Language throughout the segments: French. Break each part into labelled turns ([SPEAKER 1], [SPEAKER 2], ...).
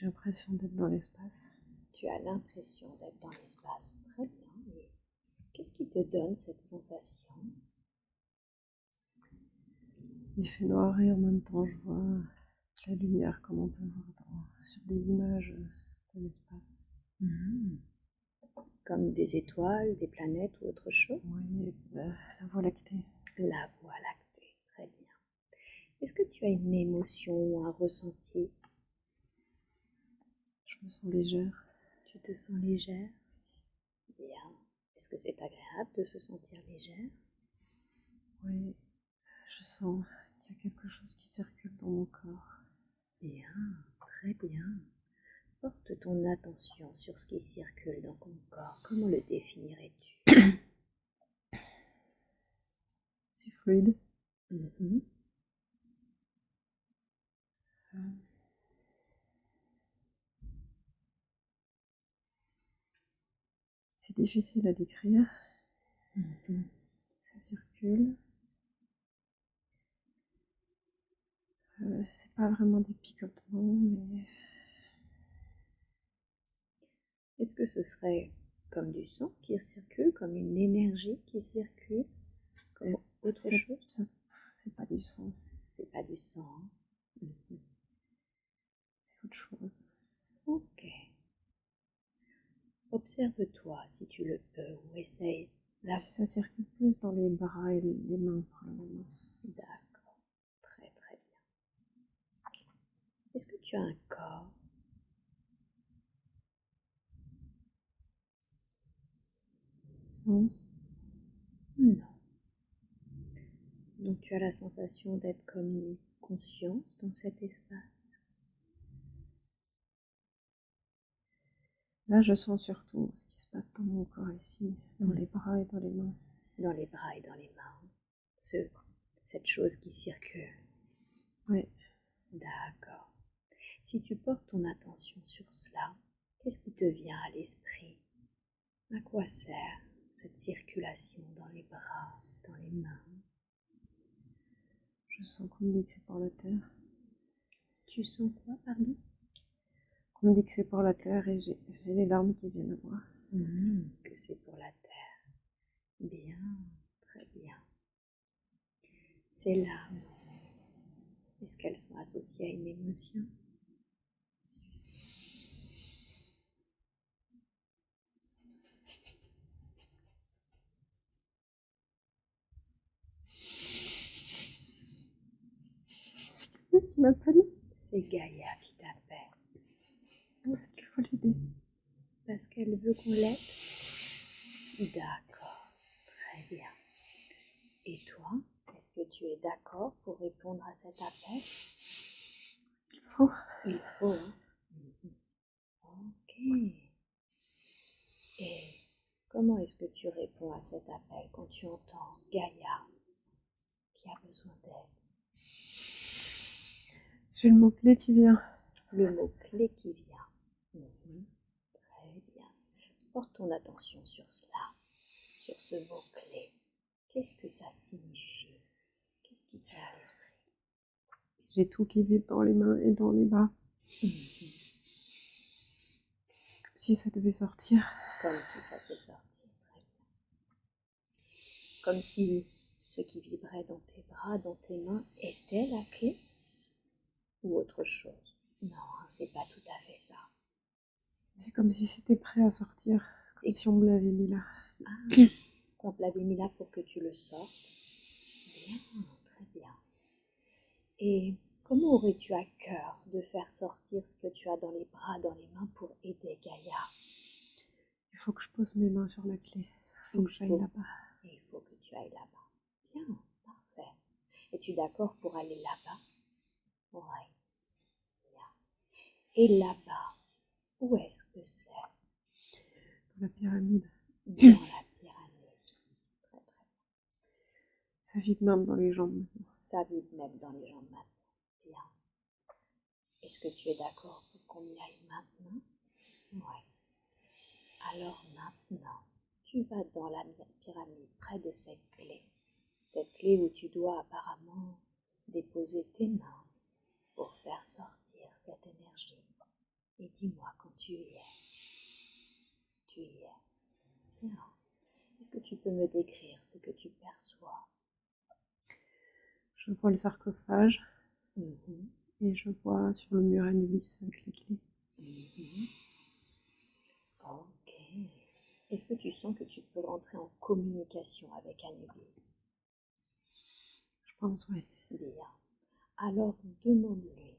[SPEAKER 1] J'ai l'impression d'être dans l'espace.
[SPEAKER 2] Tu as l'impression d'être dans l'espace. Très bien. Et qu'est-ce qui te donne cette sensation?
[SPEAKER 1] Il fait noir et en même temps je vois la lumière comme on peut voir sur des images de l'espace.
[SPEAKER 2] Comme des étoiles, des planètes ou autre chose?
[SPEAKER 1] Oui, la Voie lactée.
[SPEAKER 2] La Voie lactée. Très bien. Est-ce que tu as une émotion ou un ressenti?
[SPEAKER 1] Je me sens légère.
[SPEAKER 2] Tu te sens légère? Bien. Est-ce que c'est agréable de se sentir légère?
[SPEAKER 1] Oui, je sens qu'il y a quelque chose qui circule dans mon corps.
[SPEAKER 2] Bien, très bien. Porte ton attention sur ce qui circule dans ton corps. Comment le définirais-tu?
[SPEAKER 1] C'est fluide. C'est difficile à décrire. Ça circule. C'est pas vraiment des picotements, mais...
[SPEAKER 2] Est-ce que ce serait comme du sang qui circule, comme une énergie qui circule, comme autre chose?
[SPEAKER 1] C'est pas du sang.
[SPEAKER 2] C'est pas du sang. Hein?
[SPEAKER 1] C'est autre chose.
[SPEAKER 2] Ok. Observe-toi si tu le peux ou essaye.
[SPEAKER 1] Ça circule plus dans les bras et les mains pour le moment.
[SPEAKER 2] D'accord. Très très bien. Est-ce que tu as un corps?
[SPEAKER 1] Non.
[SPEAKER 2] Non. Donc tu as la sensation d'être comme une conscience dans cet espace?
[SPEAKER 1] Là, je sens surtout ce qui se passe dans mon corps ici, dans les bras et dans les mains.
[SPEAKER 2] Dans les bras et dans les mains. Cette chose qui circule.
[SPEAKER 1] Oui.
[SPEAKER 2] D'accord. Si tu portes ton attention sur cela, qu'est-ce qui te vient à l'esprit? À quoi sert cette circulation dans les bras, dans les mains?
[SPEAKER 1] Je sens qu'on me dit que c'est pour la terre.
[SPEAKER 2] Tu sens quoi, pardon?
[SPEAKER 1] On me dit que c'est pour la terre et j'ai les larmes qui viennent à moi.
[SPEAKER 2] Que c'est pour la terre. Bien, très bien. Ces larmes, est-ce qu'elles sont associées à une émotion?
[SPEAKER 1] C'est qui m'appelle?
[SPEAKER 2] C'est Gaïa qui t'appelle.
[SPEAKER 1] Parce qu'il faut l'aider.
[SPEAKER 2] Parce qu'elle veut qu'on l'aide? D'accord, très bien. Et toi, est-ce que tu es d'accord pour répondre à cet appel?
[SPEAKER 1] Il faut.
[SPEAKER 2] Il faut, hein? Ok. Et comment est-ce que tu réponds à cet appel quand tu entends Gaïa qui a besoin d'aide?
[SPEAKER 1] J'ai le mot-clé qui vient.
[SPEAKER 2] Le mot-clé qui vient. Très bien. Porte ton attention sur cela, sur ce mot-clé. Qu'est-ce que ça signifie? Qu'est-ce qui vient à l'esprit?
[SPEAKER 1] J'ai tout qui vibre dans les mains et dans les bras. Comme si ça devait sortir.
[SPEAKER 2] Comme si ça devait sortir, très bien. Comme si ce qui vibrait dans tes bras, dans tes mains, était la clé? Ou autre chose? Non, c'est pas tout à fait ça.
[SPEAKER 1] C'est comme si c'était prêt à sortir. Comme si on me l'avait mis là.
[SPEAKER 2] Qu'on te l'avait mis là pour que tu le sortes. Bien, très bien. Et comment aurais-tu à cœur de faire sortir ce que tu as dans les bras, dans les mains pour aider Gaïa?
[SPEAKER 1] Il faut que je pose mes mains sur la clé. Il faut que j'aille là-bas.
[SPEAKER 2] Et il faut que tu ailles là-bas. Bien, parfait. Es-tu d'accord pour aller là-bas? Oui. Bien. Et là-bas, où est-ce que c'est?
[SPEAKER 1] Dans la pyramide.
[SPEAKER 2] Dans la pyramide. Très très bien.
[SPEAKER 1] Ça vibre même dans les jambes maintenant.
[SPEAKER 2] Ça vibre même dans les jambes maintenant. Bien. Est-ce que tu es d'accord pour qu'on y aille maintenant? Oui. Alors maintenant, tu vas dans la pyramide, près de cette clé. Cette clé où tu dois apparemment déposer tes mains pour faire sortir cette énergie. Et dis-moi quand tu y es. Tu y es. Bien. Est-ce que tu peux me décrire ce que tu perçois?
[SPEAKER 1] Je vois le sarcophage
[SPEAKER 2] Mhm.
[SPEAKER 1] et je vois sur le mur Anubis avec les clés.
[SPEAKER 2] Mhm. Ok. Est-ce que tu sens que tu peux rentrer en communication avec Anubis?
[SPEAKER 1] Je pense, oui.
[SPEAKER 2] Bien. Alors demande-lui,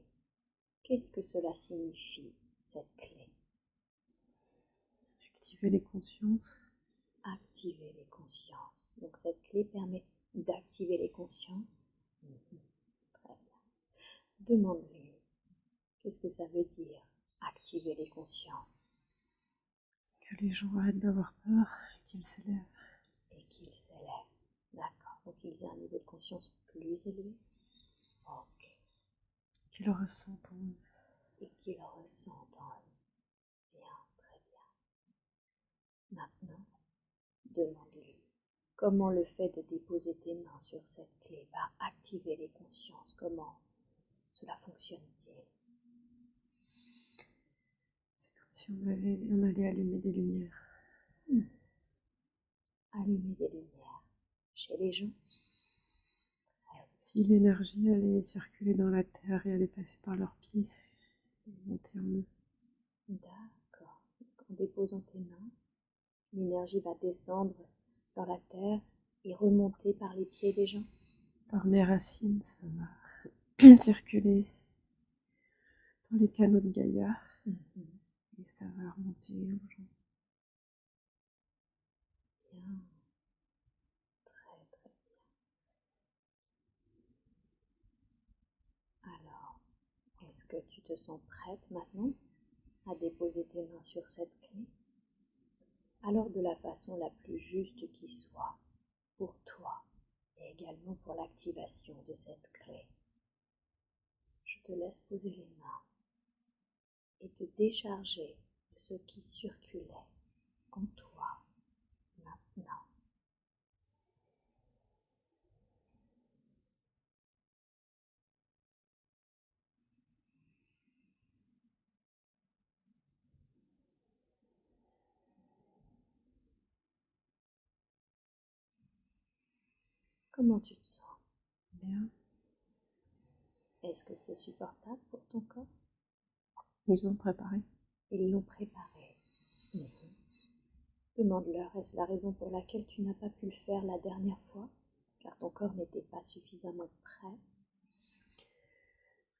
[SPEAKER 2] qu'est-ce que cela signifie, cette clé?
[SPEAKER 1] Activer les consciences.
[SPEAKER 2] Activer les consciences. Donc cette clé permet d'activer les consciences. Mhm. Très bien. Demande-lui, qu'est-ce que ça veut dire, activer les consciences?
[SPEAKER 1] Que les gens arrêtent d'avoir peur et qu'ils s'élèvent.
[SPEAKER 2] Et qu'ils s'élèvent. D'accord. Donc ils aient un niveau de conscience plus élevé. Ok.
[SPEAKER 1] Qu'ils le ressentent en eux.
[SPEAKER 2] Et qu'ils ressentent en eux. Bien, très bien. Maintenant, demande-lui comment le fait de déposer tes mains sur cette clé va activer les consciences. Comment cela fonctionne-t-il?
[SPEAKER 1] C'est comme si on allait allumer des lumières.
[SPEAKER 2] Allumer des lumières chez les gens.
[SPEAKER 1] Si l'énergie allait circuler dans la terre et allait passer par leurs pieds et monter en eux.
[SPEAKER 2] D'accord. Donc, en déposant tes mains, l'énergie va descendre dans la terre et remonter par les pieds des gens.
[SPEAKER 1] Par mes racines, ça va circuler dans les canaux de Gaïa et ça va remonter aux gens.
[SPEAKER 2] Bien. Très très bien. Alors, est-ce que tu te sens prête maintenant à déposer tes mains sur cette clé? Alors de la façon la plus juste qui soit, pour toi et également pour l'activation de cette clé. Je te laisse poser les mains et te décharger de ce qui circulait en toi maintenant. Comment tu te sens?
[SPEAKER 1] Bien.
[SPEAKER 2] Est-ce que c'est supportable pour ton corps?
[SPEAKER 1] Ils ont préparé.
[SPEAKER 2] Ils l'ont préparé. Demande-leur, est-ce la raison pour laquelle tu n'as pas pu le faire la dernière fois? Car ton corps n'était pas suffisamment prêt.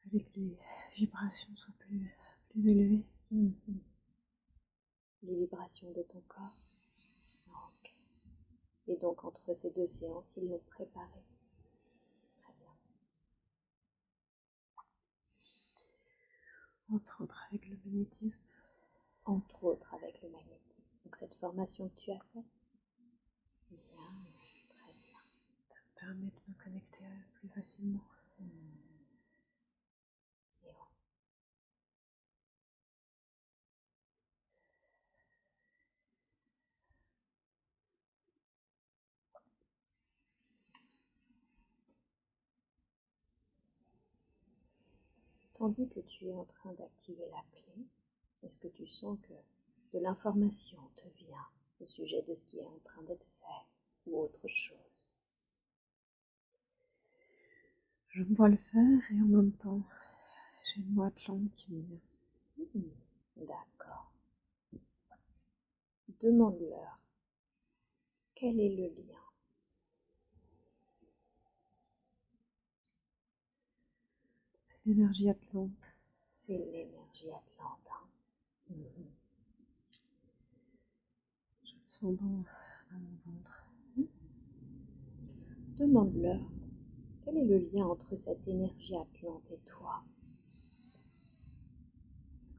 [SPEAKER 1] Avec les vibrations soient plus élevées.
[SPEAKER 2] Les vibrations de ton corps. Ok. Et donc entre ces deux séances, ils l'ont préparé. Très bien.
[SPEAKER 1] Entre autres avec le magnétisme.
[SPEAKER 2] Entre autres avec le magnétisme. Donc cette formation que tu as faite. Bien, très bien.
[SPEAKER 1] Ça me permet de me connecter à eux plus facilement.
[SPEAKER 2] Et ouais. Tandis que tu es en train d'activer la clé, est-ce que tu sens que de l'information te vient au sujet de ce qui est en train d'être fait ou autre chose?
[SPEAKER 1] Je me vois le faire et en même temps, j'ai une voix Atlante qui me vient.
[SPEAKER 2] D'accord. Demande-leur quel est le lien.
[SPEAKER 1] C'est l'énergie Atlante.
[SPEAKER 2] C'est l'énergie atlante.
[SPEAKER 1] Je le sens dans mon ventre.
[SPEAKER 2] Demande-leur quel est le lien entre cette énergie atlante et toi.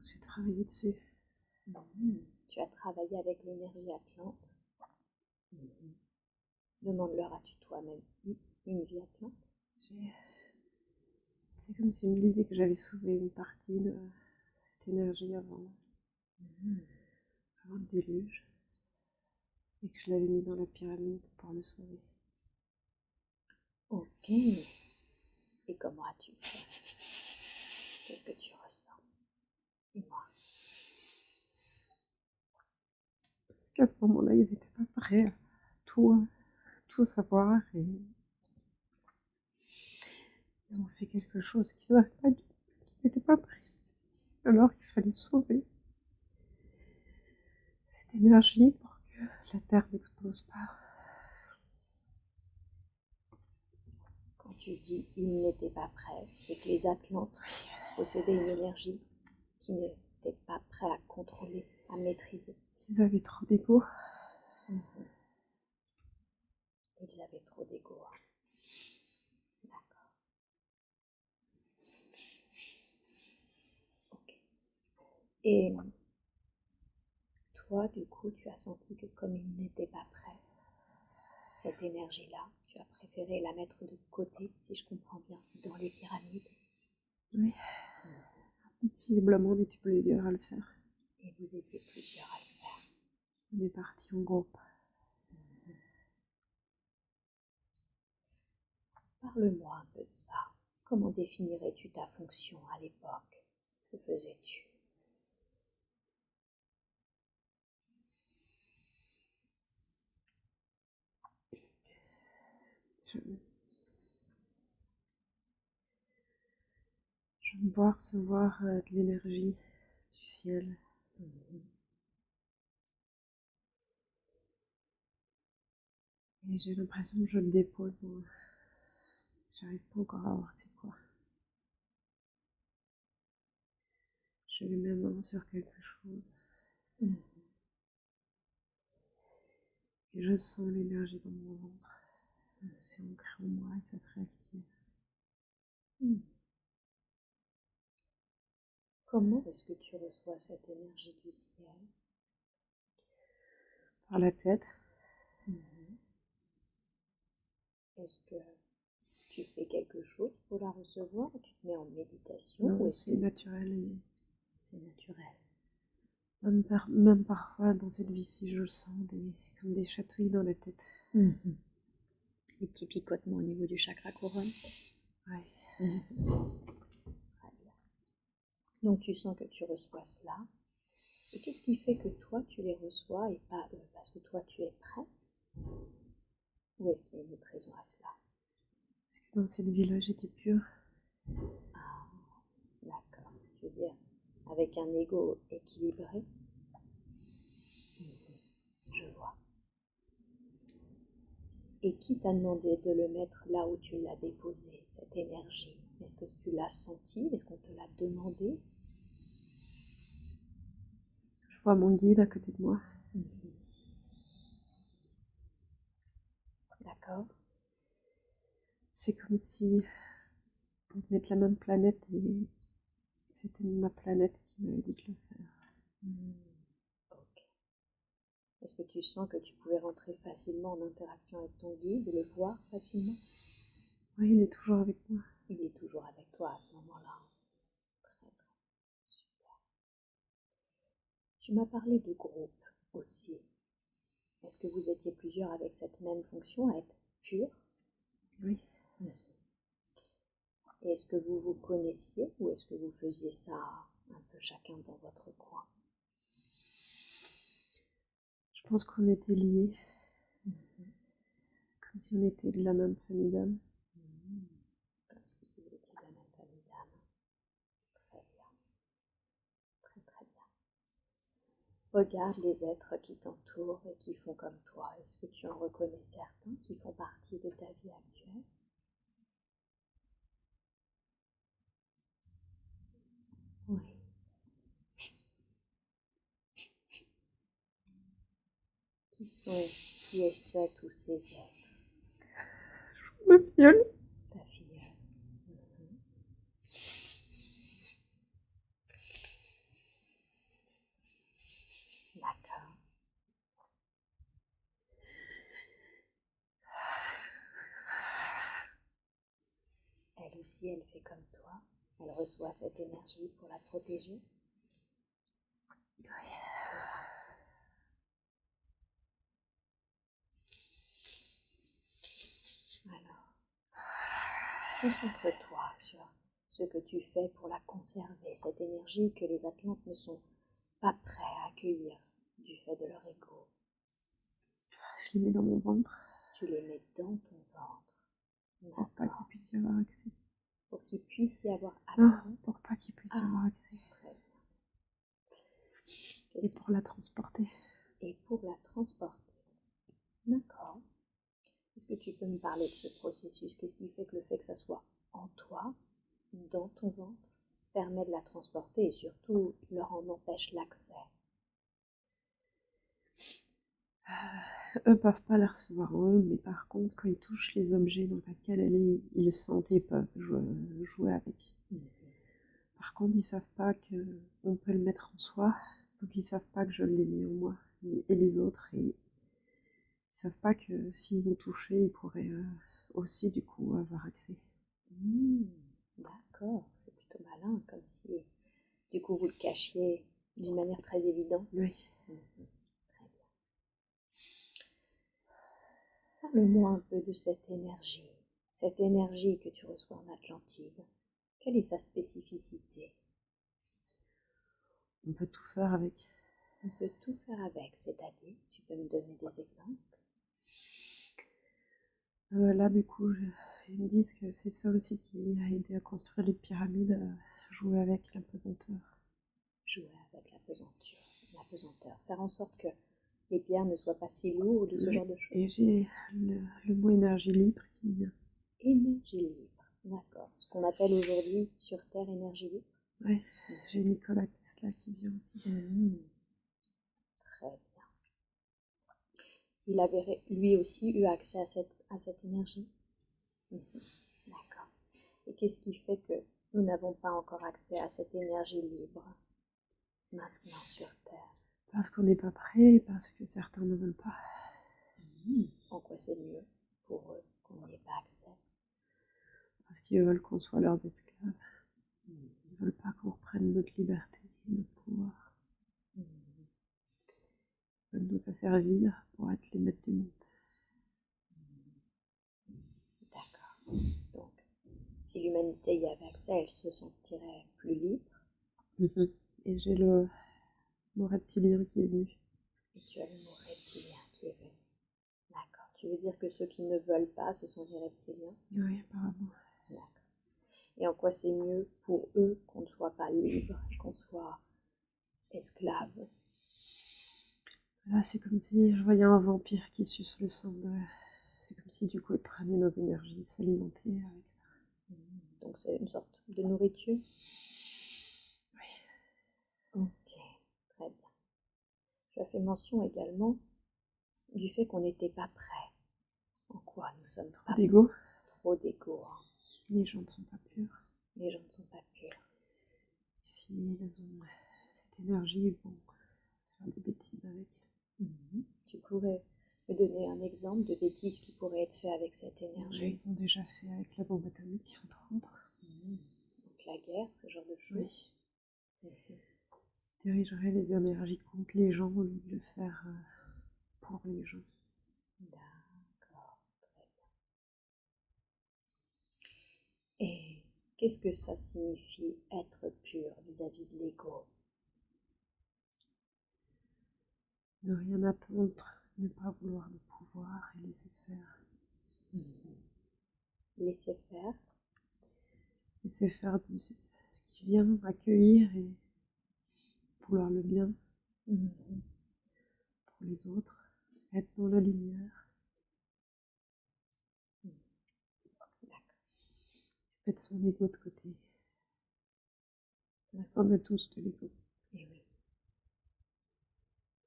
[SPEAKER 1] J'ai travaillé dessus.
[SPEAKER 2] Tu as travaillé avec l'énergie atlante. Demande-leur, as-tu toi-même eu une vie atlante?
[SPEAKER 1] C'est comme s'il me disait que j'avais sauvé une partie de cette énergie avant le déluge et que je l'avais mis dans la pyramide pour le sauver.
[SPEAKER 2] Ok. Et comment as-tu fait? Qu'est-ce que tu ressens? Dis-moi.
[SPEAKER 1] qu'à ce moment-là, ils n'étaient pas prêts à tout savoir et ils ont fait quelque chose qu'ils n'avaient pas dû, parce qu'ils n'étaient pas prêts. Alors il fallait sauver cette énergie pour que la Terre n'explose pas.
[SPEAKER 2] Quand tu dis « ils n'étaient pas prêts », c'est que les Atlantes possédaient une énergie qui n'était pas prêt à contrôler, à maîtriser.
[SPEAKER 1] Ils avaient trop d'ego.
[SPEAKER 2] Ils avaient trop d'ego. D'accord. Ok. Et toi, du coup, tu as senti que comme ils n'étaient pas prêts, cette énergie-là, tu as préféré la mettre de côté, si je comprends bien, dans les pyramides.
[SPEAKER 1] Oui. Visiblement, on était plusieurs à le faire.
[SPEAKER 2] Et vous étiez plusieurs à le faire.
[SPEAKER 1] On est partis en groupe.
[SPEAKER 2] Parle-moi un peu de ça. Comment définirais-tu ta fonction à l'époque? Que faisais-tu?
[SPEAKER 1] Je dois recevoir de l'énergie du ciel. Et j'ai l'impression que je le dépose dans... J'arrive pas encore à voir c'est quoi. Je mets ma main sur quelque chose. Et je sens l'énergie dans mon ventre. C'est ancré en moi et ça se réactive.
[SPEAKER 2] Comment est-ce que tu reçois cette énergie du ciel?
[SPEAKER 1] Par la tête.
[SPEAKER 2] Est-ce que tu fais quelque chose pour la recevoir? Tu te mets en méditation?
[SPEAKER 1] Non,
[SPEAKER 2] ou est-ce
[SPEAKER 1] c'est
[SPEAKER 2] que
[SPEAKER 1] naturel.
[SPEAKER 2] c'est naturel?
[SPEAKER 1] Même parfois, dans cette vie-ci, je sens comme des chatouilles dans la tête.
[SPEAKER 2] Des petits picotements au niveau du chakra couronne?
[SPEAKER 1] Ouais.
[SPEAKER 2] Très bien. Donc tu sens que tu reçois cela. Et qu'est-ce qui fait que toi tu les reçois et pas eux? Parce que toi tu es prête? Ou est-ce qu'il y a une autre raison à cela?
[SPEAKER 1] Parce que dans cette vie-là, j'étais pure.
[SPEAKER 2] Ah, d'accord. Je veux dire, avec un ego équilibré. Je vois. Et qui t'a demandé de le mettre là où tu l'as déposé, cette énergie? Est-ce que tu l'as senti? Est-ce qu'on te l'a demandé?
[SPEAKER 1] Je vois mon guide à côté de moi.
[SPEAKER 2] D'accord.
[SPEAKER 1] C'est comme si on venait de la même planète et c'était ma planète qui m'avait dit de le faire.
[SPEAKER 2] Ok. Est-ce que tu sens que tu pouvais rentrer facilement en interaction avec ton guide, le voir facilement?
[SPEAKER 1] Oui, il est toujours avec moi.
[SPEAKER 2] Il est toujours avec toi à ce moment-là. Très bien. Super. Tu m'as parlé de groupe aussi. Est-ce que vous étiez plusieurs avec cette même fonction, à être pur?
[SPEAKER 1] Oui.
[SPEAKER 2] Et est-ce que vous vous connaissiez ou est-ce que vous faisiez ça un peu chacun dans votre coin?
[SPEAKER 1] Je pense qu'on était liés. Comme si on était de la même famille d'âmes.
[SPEAKER 2] Comme si vous étiez de la même famille d'âmes. Très bien. Très très bien. Regarde les êtres qui t'entourent et qui font comme toi. Est-ce que tu en reconnais certains qui font partie de ta vie actuelle? Oui. Qui est tous ces êtres?
[SPEAKER 1] Ma filleule.
[SPEAKER 2] Ta filleule. D'accord. Elle aussi, elle fait comme toi. Elle reçoit cette énergie pour la protéger. Alors, concentre-toi sur ce que tu fais pour la conserver, cette énergie que les Atlantes ne sont pas prêts à accueillir du fait de leur ego.
[SPEAKER 1] je les mets dans mon ventre
[SPEAKER 2] Tu les mets dans ton ventre.
[SPEAKER 1] pour pas
[SPEAKER 2] D'accord.
[SPEAKER 1] qu'il puisse y avoir accès.
[SPEAKER 2] Pour qu'il puisse y avoir
[SPEAKER 1] Non,
[SPEAKER 2] accès.
[SPEAKER 1] pour pas qu'il puisse y avoir accès.
[SPEAKER 2] Très bien.
[SPEAKER 1] Et pour la transporter.
[SPEAKER 2] Et pour la transporter. D'accord. Est-ce que tu peux me parler de ce processus? Qu'est-ce qui fait que le fait que ça soit en toi, dans ton ventre, permet de la transporter et surtout leur en empêche l'accès?
[SPEAKER 1] Eux peuvent pas la recevoir en eux, mais par contre, quand ils touchent les objets dans lesquels elle est, ils le sentent et peuvent jouer avec. Par contre, ils savent pas qu'on peut le mettre en soi, donc ils savent pas que je l'ai mis en moi, et les autres, et ils savent pas que s'ils l'ont touché, ils pourraient aussi du coup avoir accès.
[SPEAKER 2] D'accord, c'est plutôt malin, comme si du coup vous le cachiez d'une manière très évidente.
[SPEAKER 1] Oui.
[SPEAKER 2] Très bien. Parle-moi un peu de cette énergie que tu reçois en Atlantide. Quelle est sa spécificité?
[SPEAKER 1] On peut tout faire avec.
[SPEAKER 2] On peut tout faire avec, c'est-à-dire, tu peux me donner des exemples?
[SPEAKER 1] Là, du coup, ils me disent que c'est ça aussi qui a aidé à construire les pyramides, jouer avec la pesanteur.
[SPEAKER 2] Jouer avec la pesanteur. Faire en sorte que les pierres ne soient pas si lourdes ou ce genre de choses.
[SPEAKER 1] Et j'ai le mot énergie libre qui vient.
[SPEAKER 2] Énergie libre, d'accord. Ce qu'on appelle aujourd'hui sur Terre énergie libre.
[SPEAKER 1] Oui, j'ai Nikola Tesla qui vient aussi.
[SPEAKER 2] Très bien. Il avait lui aussi eu accès à cette énergie. D'accord. Et qu'est-ce qui fait que nous n'avons pas encore accès à cette énergie libre maintenant sur Terre?
[SPEAKER 1] Parce qu'on n'est pas prêt, parce que certains ne veulent pas.
[SPEAKER 2] En quoi c'est mieux pour eux qu'on n'y ait pas accès?
[SPEAKER 1] Parce qu'ils veulent qu'on soit leurs esclaves. Ils veulent pas qu'on reprenne notre liberté et notre pouvoir. Ils veulent nous asservir pour être les maîtres du monde.
[SPEAKER 2] D'accord. Donc, si l'humanité y avait accès, elle se sentirait plus libre.
[SPEAKER 1] Et j'ai le mot reptilien qui est venu.
[SPEAKER 2] Et tu as le mot reptilien qui est venu. D'accord. Tu veux dire que ceux qui ne veulent pas, ce sont les reptiliens?
[SPEAKER 1] Oui, apparemment.
[SPEAKER 2] D'accord. Et en quoi c'est mieux pour eux qu'on ne soit pas libre, qu'on soit esclave?
[SPEAKER 1] Là, c'est comme si je voyais un vampire qui suce le sang de... C'est comme si du coup il prenait nos énergies, s'alimentait avec ça.
[SPEAKER 2] Donc c'est une sorte de nourriture?
[SPEAKER 1] Oui.
[SPEAKER 2] Ok, très bien. Tu as fait mention également du fait qu'on n'était pas prêt. En quoi nous sommes
[SPEAKER 1] Trop
[SPEAKER 2] pas
[SPEAKER 1] d'ego.
[SPEAKER 2] Trop d'ego.
[SPEAKER 1] Les gens ne sont pas purs.
[SPEAKER 2] Les gens ne sont pas purs.
[SPEAKER 1] Si ils ont cette énergie, ils vont faire des bêtises avec.
[SPEAKER 2] Tu pourrais me donner un exemple de bêtises qui pourraient être faites avec cette énergie?
[SPEAKER 1] Ils ont déjà fait avec la bombe atomique, entre autres.
[SPEAKER 2] Donc la guerre, ce genre de choses?
[SPEAKER 1] Oui. Dirigerait les énergies contre les gens au lieu de le faire pour les gens.
[SPEAKER 2] D'accord, très bien. Et qu'est-ce que ça signifie être pur vis-à-vis de l'ego?
[SPEAKER 1] Ne rien attendre, ne pas vouloir le pouvoir et laisser faire.
[SPEAKER 2] Laisser faire.
[SPEAKER 1] Laisser faire ce qui vient, accueillir et vouloir le bien pour les autres, être dans la lumière. Mettre son ego de côté. Parce qu'on a tous de l'ego.
[SPEAKER 2] Et oui.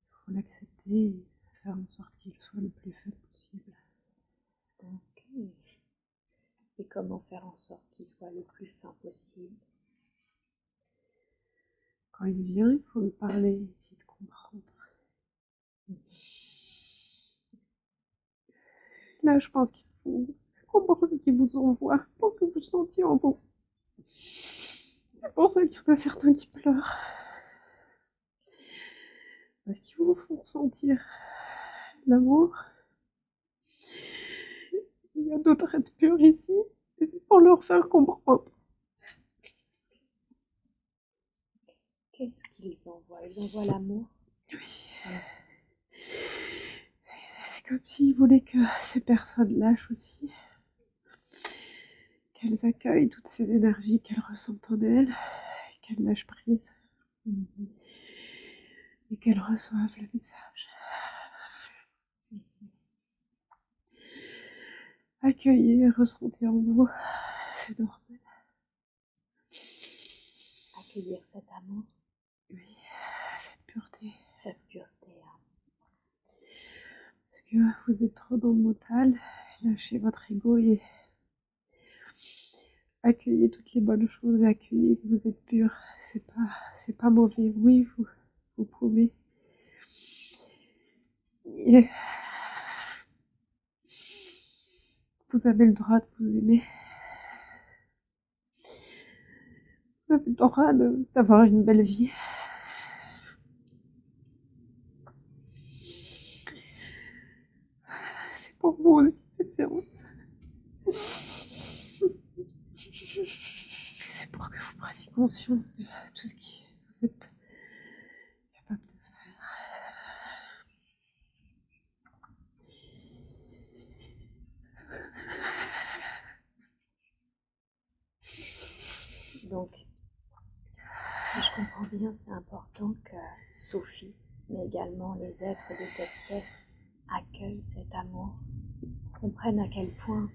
[SPEAKER 1] Il faut l'accepter et faire en sorte qu'il soit le plus faible possible.
[SPEAKER 2] Ok. Et comment faire en sorte qu'il soit le plus fin possible?
[SPEAKER 1] Quand il vient, il faut lui parler, essayer de comprendre. Là, je pense qu'il faut comprendre qu'il vous envoie pour que vous sentiez en vous. C'est pour ça qu'il y en a certains qui pleurent. Parce qu'ils vous font sentir l'amour. Il y a d'autres êtres purs ici, et c'est pour leur faire comprendre.
[SPEAKER 2] Qu'est-ce qu'ils envoient? Ils envoient l'amour?
[SPEAKER 1] Oui. comme s'il voulait que ces personnes lâchent aussi, qu'elles accueillent toutes ces énergies qu'elles ressentent en elles, qu'elles lâchent prise et qu'elles reçoivent le message. Accueillez et ressentez en vous, c'est normal.
[SPEAKER 2] Accueillir cet amour.
[SPEAKER 1] Oui, cette pureté.
[SPEAKER 2] Cette pureté.
[SPEAKER 1] Parce que vous êtes trop dans le mental, lâchez votre ego et accueillez toutes les bonnes choses et accueillez que vous êtes pur. C'est pas mauvais. Oui, vous pouvez. Et vous avez le droit de vous aimer. Vous avez le droit d'avoir une belle vie. C'est pour vous aussi cette séance. C'est pour que vous preniez conscience de tout ce que vous êtes capable de faire.
[SPEAKER 2] Donc, si je comprends bien, c'est important que Sophie, mais également les êtres de cette pièce, accueillent cet amour, comprennent à quel point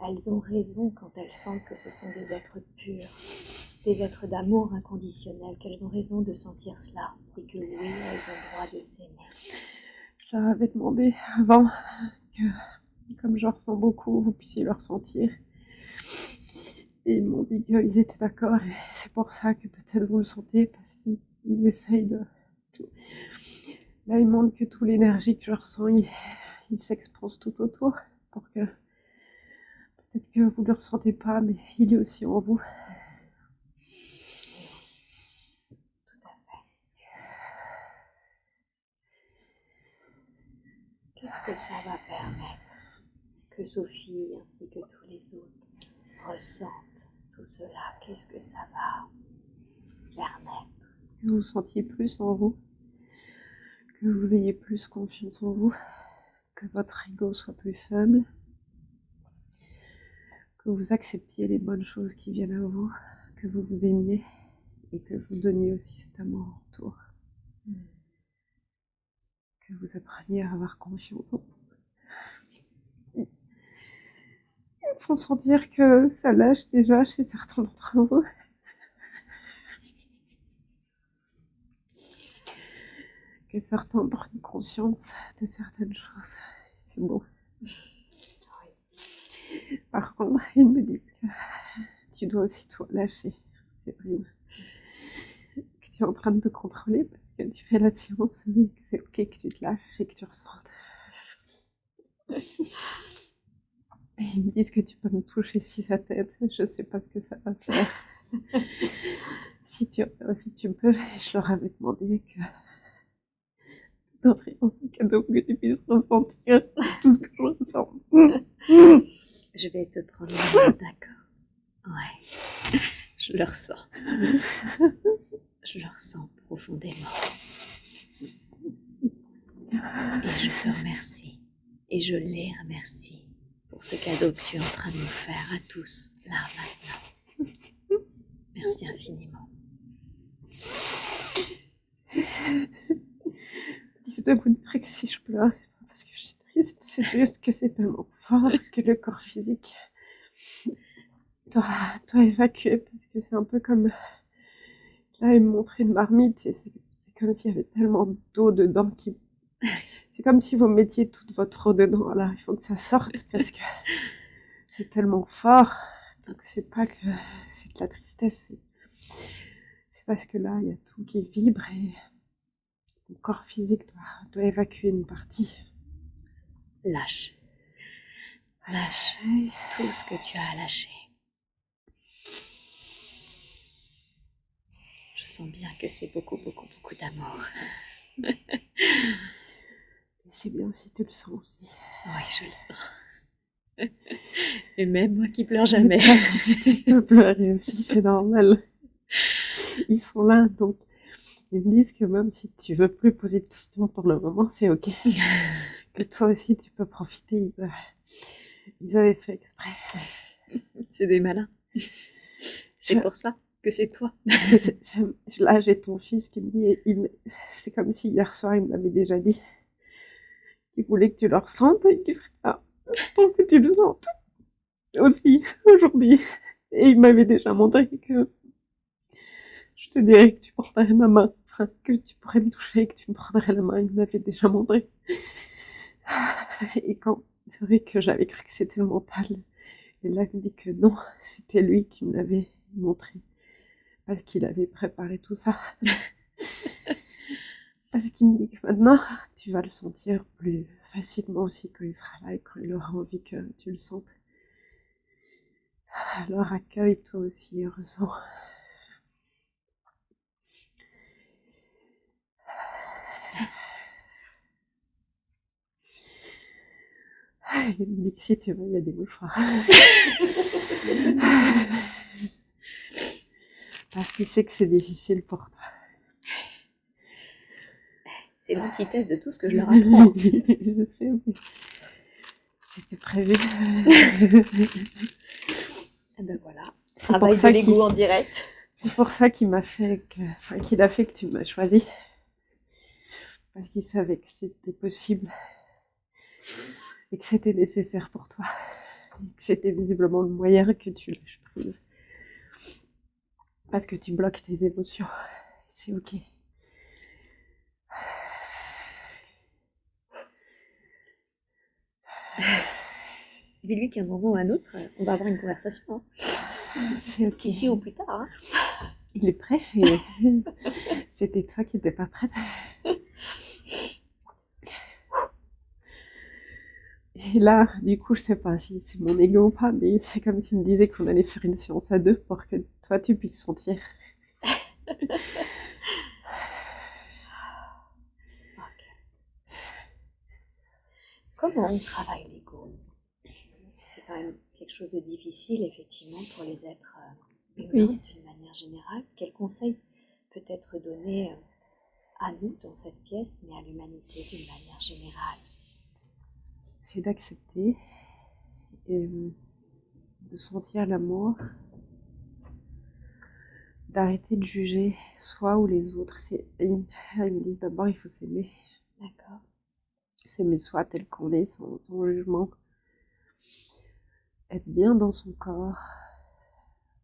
[SPEAKER 2] elles ont raison quand elles sentent que ce sont des êtres purs, des êtres d'amour inconditionnel, qu'elles ont raison de sentir cela, et que oui, elles ont le droit de s'aimer.
[SPEAKER 1] Je leur avais demandé avant que, comme je ressens beaucoup, vous puissiez le ressentir. Et ils m'ont dit qu'ils étaient d'accord, et c'est pour ça que peut-être vous le sentez, parce qu'ils essayent de tout. Là, ils montrent que toute l'énergie que je ressens, il s'expanse tout autour, pour que peut-être que vous ne le ressentez pas, mais il est aussi en vous.
[SPEAKER 2] Tout à fait. Qu'est-ce que ça va permettre que Sophie ainsi que tous les autres ressentent tout cela? Qu'est-ce que ça va permettre?
[SPEAKER 1] Que vous vous sentiez plus en vous, que vous ayez plus confiance en vous, que votre ego soit plus faible, que vous acceptiez les bonnes choses qui viennent à vous, que vous vous aimiez et que vous donniez aussi cet amour en retour. Que vous appreniez à avoir confiance en vous. Il faut sentir que ça lâche déjà chez certains d'entre vous. Que certains prennent conscience de certaines choses. C'est beau. Par contre, ils me disent que tu dois aussi toi lâcher, Séverine. Que tu es en train de te contrôler parce que tu fais la séance, mais que c'est ok que tu te lâches et que tu ressentes. Et ils me disent que tu peux me toucher si ça t'aide. Je sais pas ce que ça va faire. Si tu peux, je leur avais demandé que d'offrir ce cadeau que tu puisses ressentir tout ce que je ressens.
[SPEAKER 2] Je vais te prendre la main, d'accord? Ouais, je le ressens. Je le ressens profondément. Et je te remercie. Et je les remercie pour ce cadeau que tu es en train de nous faire à tous, là, maintenant. Merci infiniment.
[SPEAKER 1] Je dois vous dire que si je pleure, c'est pas parce que je suis triste, c'est juste que c'est tellement fort que le corps physique doit évacuer, parce que c'est un peu comme... Là, il me montrait une marmite, et c'est comme s'il y avait tellement d'eau dedans qui... C'est comme si vous mettiez toute votre eau dedans, là, il faut que ça sorte, parce que c'est tellement fort. Donc c'est pas que c'est de la tristesse, c'est parce que là, il y a tout qui vibre, et mon corps physique doit évacuer une partie.
[SPEAKER 2] Lâche. Lâche tout ce que tu as à lâcher. Je sens bien que c'est beaucoup d'amour.
[SPEAKER 1] C'est bien si tu le sens aussi.
[SPEAKER 2] Oui, je le sens. Et même moi qui pleure jamais.
[SPEAKER 1] Tu peux pleurer aussi, c'est normal. Ils sont là, donc ils me disent que même si tu veux plus poser de questions pour le moment, c'est ok. Et toi aussi, tu peux profiter. Ils avaient fait exprès.
[SPEAKER 2] C'est des malins. C'est
[SPEAKER 1] Je-
[SPEAKER 2] pour ça que c'est toi.
[SPEAKER 1] Là, j'ai ton fils qui me dit, c'est comme si hier soir, il m'avait déjà dit qu'il voulait que tu le ressentes et qu'il serait là pour que tu le sentes aussi aujourd'hui. Et il m'avait déjà montré que je te dirais que tu prendrais ma main, enfin, que tu pourrais me toucher, que tu me prendrais la main. Il m'avait déjà montré. Et quand c'est vrai que j'avais cru que c'était le mental, et là il me dit que non, c'était lui qui me l'avait montré, parce qu'il avait préparé tout ça. Parce qu'il me dit que maintenant, tu vas le sentir plus facilement aussi quand il sera là et quand il aura envie que tu le sentes. Alors accueille toi aussi et ressens. Il me dit que si tu veux, il y a des mouchoirs. Parce qu'il sait que c'est difficile pour toi.
[SPEAKER 2] C'est l'antithèse de tout ce que je leur apprends.
[SPEAKER 1] Je sais, mais c'était prévu.
[SPEAKER 2] Et ben voilà,
[SPEAKER 1] C'est
[SPEAKER 2] travail
[SPEAKER 1] pour ça
[SPEAKER 2] de l'ego en direct.
[SPEAKER 1] C'est pour ça qu'il m'a fait que, enfin, qu'il a fait que tu m'as choisi. Parce qu'il savait que c'était possible. Et que c'était nécessaire pour toi. Et que c'était visiblement le moyen que tu lâches prise. Parce que tu bloques tes émotions. C'est ok.
[SPEAKER 2] Dis-lui qu'à un moment ou à un autre, on va avoir une conversation.
[SPEAKER 1] C'est ok.
[SPEAKER 2] Ici ou plus tard. Hein.
[SPEAKER 1] Il est prêt. Et c'était toi qui n'étais pas prête. Et là, du coup, je sais pas si c'est mon ego ou pas, mais c'est comme s'il me disait qu'on allait faire une séance à deux pour que toi, tu puisses sentir.
[SPEAKER 2] Comment on travaille l'ego? C'est quand même quelque chose de difficile, effectivement, pour les êtres humains,
[SPEAKER 1] Oui.
[SPEAKER 2] d'une manière générale. Quel conseil peut être donné à nous dans cette pièce, mais à l'humanité d'une manière générale?
[SPEAKER 1] C'est d'accepter et de sentir l'amour, d'arrêter de juger soi ou les autres. Ils me disent d'abord il faut s'aimer.
[SPEAKER 2] D'accord.
[SPEAKER 1] S'aimer soi tel qu'on est, sans jugement. Être bien dans son corps,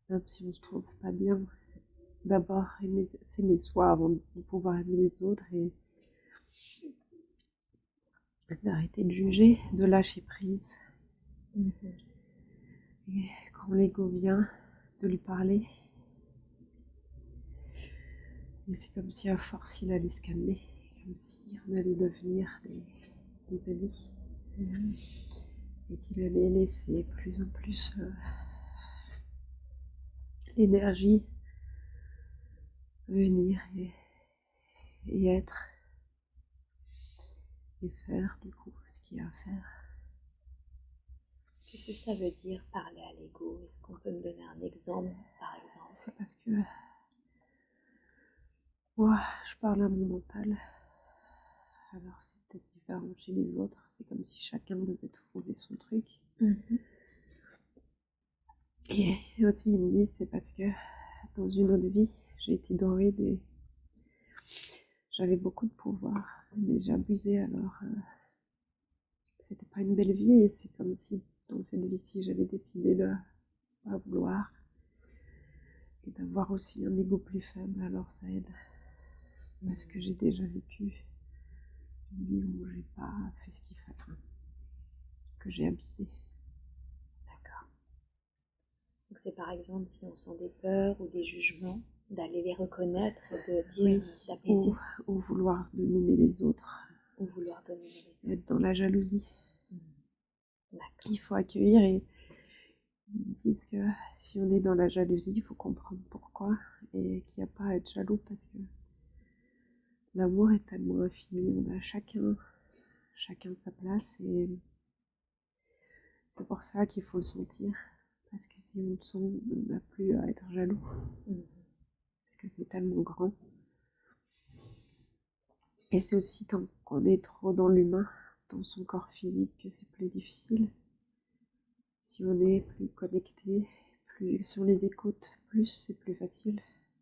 [SPEAKER 1] même si on se trouve pas bien. D'abord s'aimer soi avant de pouvoir aimer les autres et d'arrêter de juger, de lâcher prise. Et quand l'ego vient, de lui parler. Et c'est comme si à force il allait se calmer, comme si on allait devenir des amis. Et qu'il allait laisser plus en plus l'énergie venir et être et faire du coup ce qu'il y a à faire.
[SPEAKER 2] Qu'est-ce que ça veut dire parler à l'ego? Est-ce qu'on peut me donner un exemple, par exemple?
[SPEAKER 1] C'est parce que moi je parle à mon mental, alors c'est peut-être différent chez les autres, c'est comme si chacun devait trouver son truc. Et aussi ils me disent c'est parce que dans une autre vie j'ai été droïde et j'avais beaucoup de pouvoir, mais j'abusais alors c'était pas une belle vie et c'est comme si dans cette vie-ci j'avais décidé de pas vouloir et d'avoir aussi un ego plus faible, alors ça aide parce que j'ai déjà vécu une vie où j'ai pas fait ce qu'il fallait, enfin, que j'ai abusé.
[SPEAKER 2] D'accord. Donc c'est par exemple si on sent des peurs ou des jugements, d'aller les reconnaître et de dire,
[SPEAKER 1] Oui,
[SPEAKER 2] d'apaiser.
[SPEAKER 1] ou vouloir dominer les autres,
[SPEAKER 2] Ou vouloir dominer les autres.
[SPEAKER 1] être dans la jalousie.
[SPEAKER 2] D'accord.
[SPEAKER 1] Il faut accueillir et ils disent que si on est dans la jalousie, il faut comprendre pourquoi et qu'il n'y a pas à être jaloux parce que l'amour est tellement infini, on a chacun sa place et c'est pour ça qu'il faut le sentir. Parce que si on le sent, on n'a plus à être jaloux. Parce que c'est tellement grand. Et c'est aussi tant qu'on est trop dans l'humain, dans son corps physique que c'est plus difficile. Si on est plus connecté, si on les écoute plus, c'est plus facile.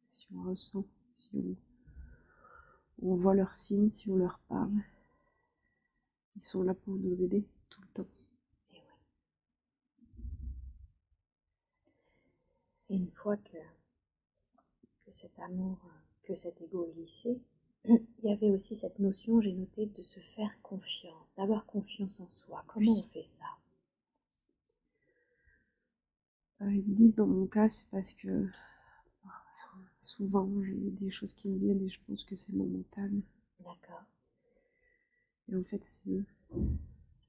[SPEAKER 1] Si on ressent, si on voit leurs signes, si on leur parle, ils sont là pour nous aider tout le temps.
[SPEAKER 2] Et une fois que cet amour, que cet ego est lissé, il y avait aussi cette notion, j'ai noté, de se faire confiance, d'avoir confiance en soi. Comment on fait ça?
[SPEAKER 1] Ils me disent dans mon cas, c'est parce que souvent j'ai des choses qui me viennent et je pense que c'est mon mental.
[SPEAKER 2] D'accord.
[SPEAKER 1] Et en fait, c'est eux.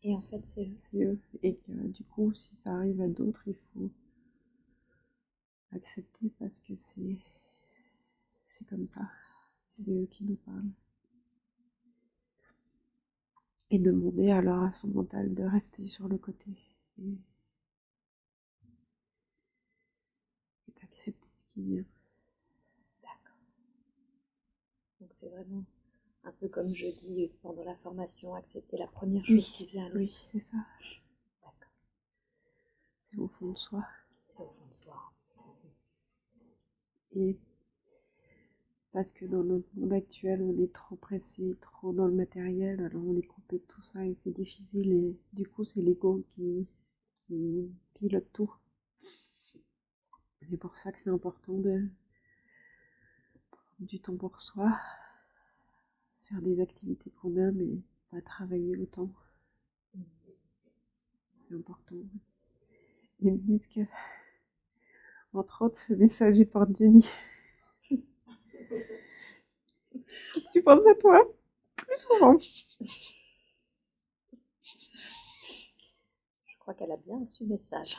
[SPEAKER 2] Et en fait, c'est eux.
[SPEAKER 1] C'est eux. Et que du coup, si ça arrive à d'autres, il faut accepter parce que c'est comme ça. C'est eux qui nous parlent. Et demander alors à son mental de rester sur le côté. Et d'accepter ce qui vient.
[SPEAKER 2] D'accord. Donc c'est vraiment un peu comme je dis pendant la formation, accepter la première chose qui vient à l'esprit.
[SPEAKER 1] Oui, c'est ça.
[SPEAKER 2] D'accord.
[SPEAKER 1] C'est au fond de soi.
[SPEAKER 2] C'est au fond de soi.
[SPEAKER 1] Et parce que dans notre monde actuel, on est trop pressé, trop dans le matériel, alors on est coupé de tout ça et c'est difficile. Et du coup, c'est l'ego qui pilote tout. C'est pour ça que c'est important de prendre du temps pour soi, faire des activités qu'on aime et pas travailler autant. C'est important. Ils me disent que, entre autres, ce message est pour Jenny. Tu penses à toi plus souvent.
[SPEAKER 2] Je crois qu'elle a bien reçu le message.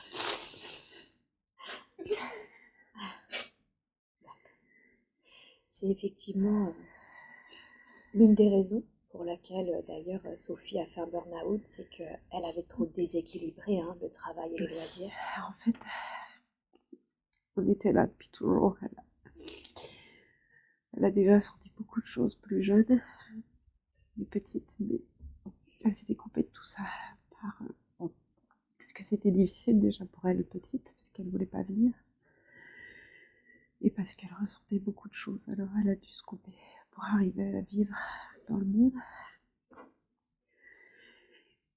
[SPEAKER 2] C'est effectivement l'une des raisons pour laquelle d'ailleurs Sophie a fait un burn-out, c'est qu'elle avait trop déséquilibré le travail et les loisirs.
[SPEAKER 1] En fait, on était là depuis toujours. Elle a déjà senti beaucoup de choses plus jeune, plus petite, mais elle s'était coupée de tout ça parce que c'était difficile déjà pour elle petite, parce qu'elle voulait pas venir. Et parce qu'elle ressentait beaucoup de choses, alors elle a dû se couper pour arriver à vivre dans le monde.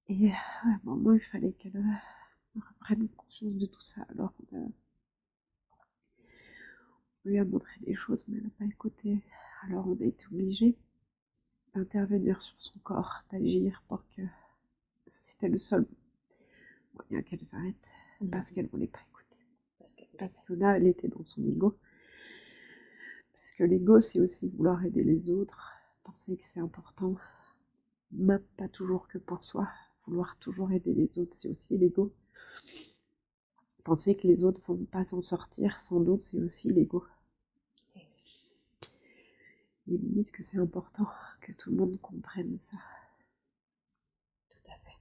[SPEAKER 1] Et à un moment, il fallait qu'elle reprenne conscience de tout ça. Alors on lui a montré des choses, mais elle n'a pas écouté. Alors on a été obligé d'intervenir sur son corps, d'agir pour que c'était le seul moyen qu'elle s'arrête, parce qu'elle ne voulait pas écouter. Parce que là, elle était dans son ego. Parce que l'ego, c'est aussi vouloir aider les autres, penser que c'est important, même pas toujours que pour soi. Vouloir toujours aider les autres, c'est aussi l'ego. Penser que les autres vont pas s'en sortir, sans doute, c'est aussi l'ego. Ils me disent que c'est important que tout le monde comprenne ça.
[SPEAKER 2] Tout à fait.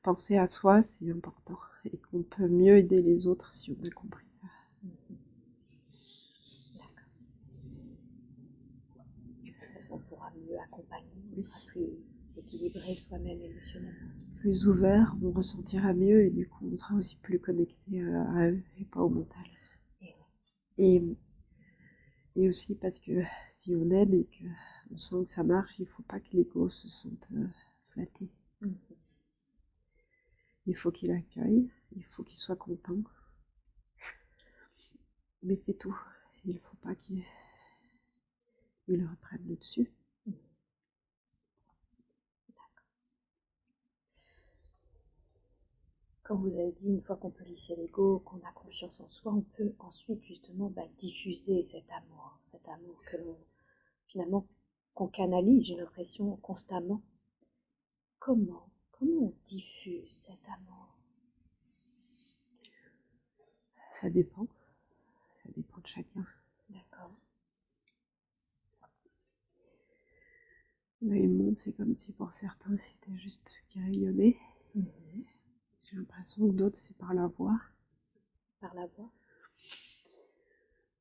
[SPEAKER 1] Penser à soi, c'est important. Et qu'on peut mieux aider les autres si on a compris ça.
[SPEAKER 2] D'accord. Parce qu'on pourra mieux accompagner, on sera plus équilibré soi-même émotionnellement.
[SPEAKER 1] Plus ouvert, on ressentira mieux et du coup on sera aussi plus connecté à eux et pas au mental. Et aussi parce que si on aide et qu'on sent que ça marche, il ne faut pas que l'ego se sente flatté. Il faut qu'il accueille, il faut qu'il soit content. Mais c'est tout. Il ne faut pas qu'il reprenne le dessus.
[SPEAKER 2] Comme vous avez dit, une fois qu'on peut lisser l'ego, qu'on a confiance en soi, on peut ensuite justement diffuser cet amour que l'on finalement qu'on canalise, j'ai l'impression, constamment. Comment on diffuse cet amour?
[SPEAKER 1] Ça dépend de chacun.
[SPEAKER 2] D'accord.
[SPEAKER 1] Là, il monte, c'est comme si pour certains c'était juste qui rayonnait. J'ai l'impression que d'autres c'est par la voix.
[SPEAKER 2] Par la voix?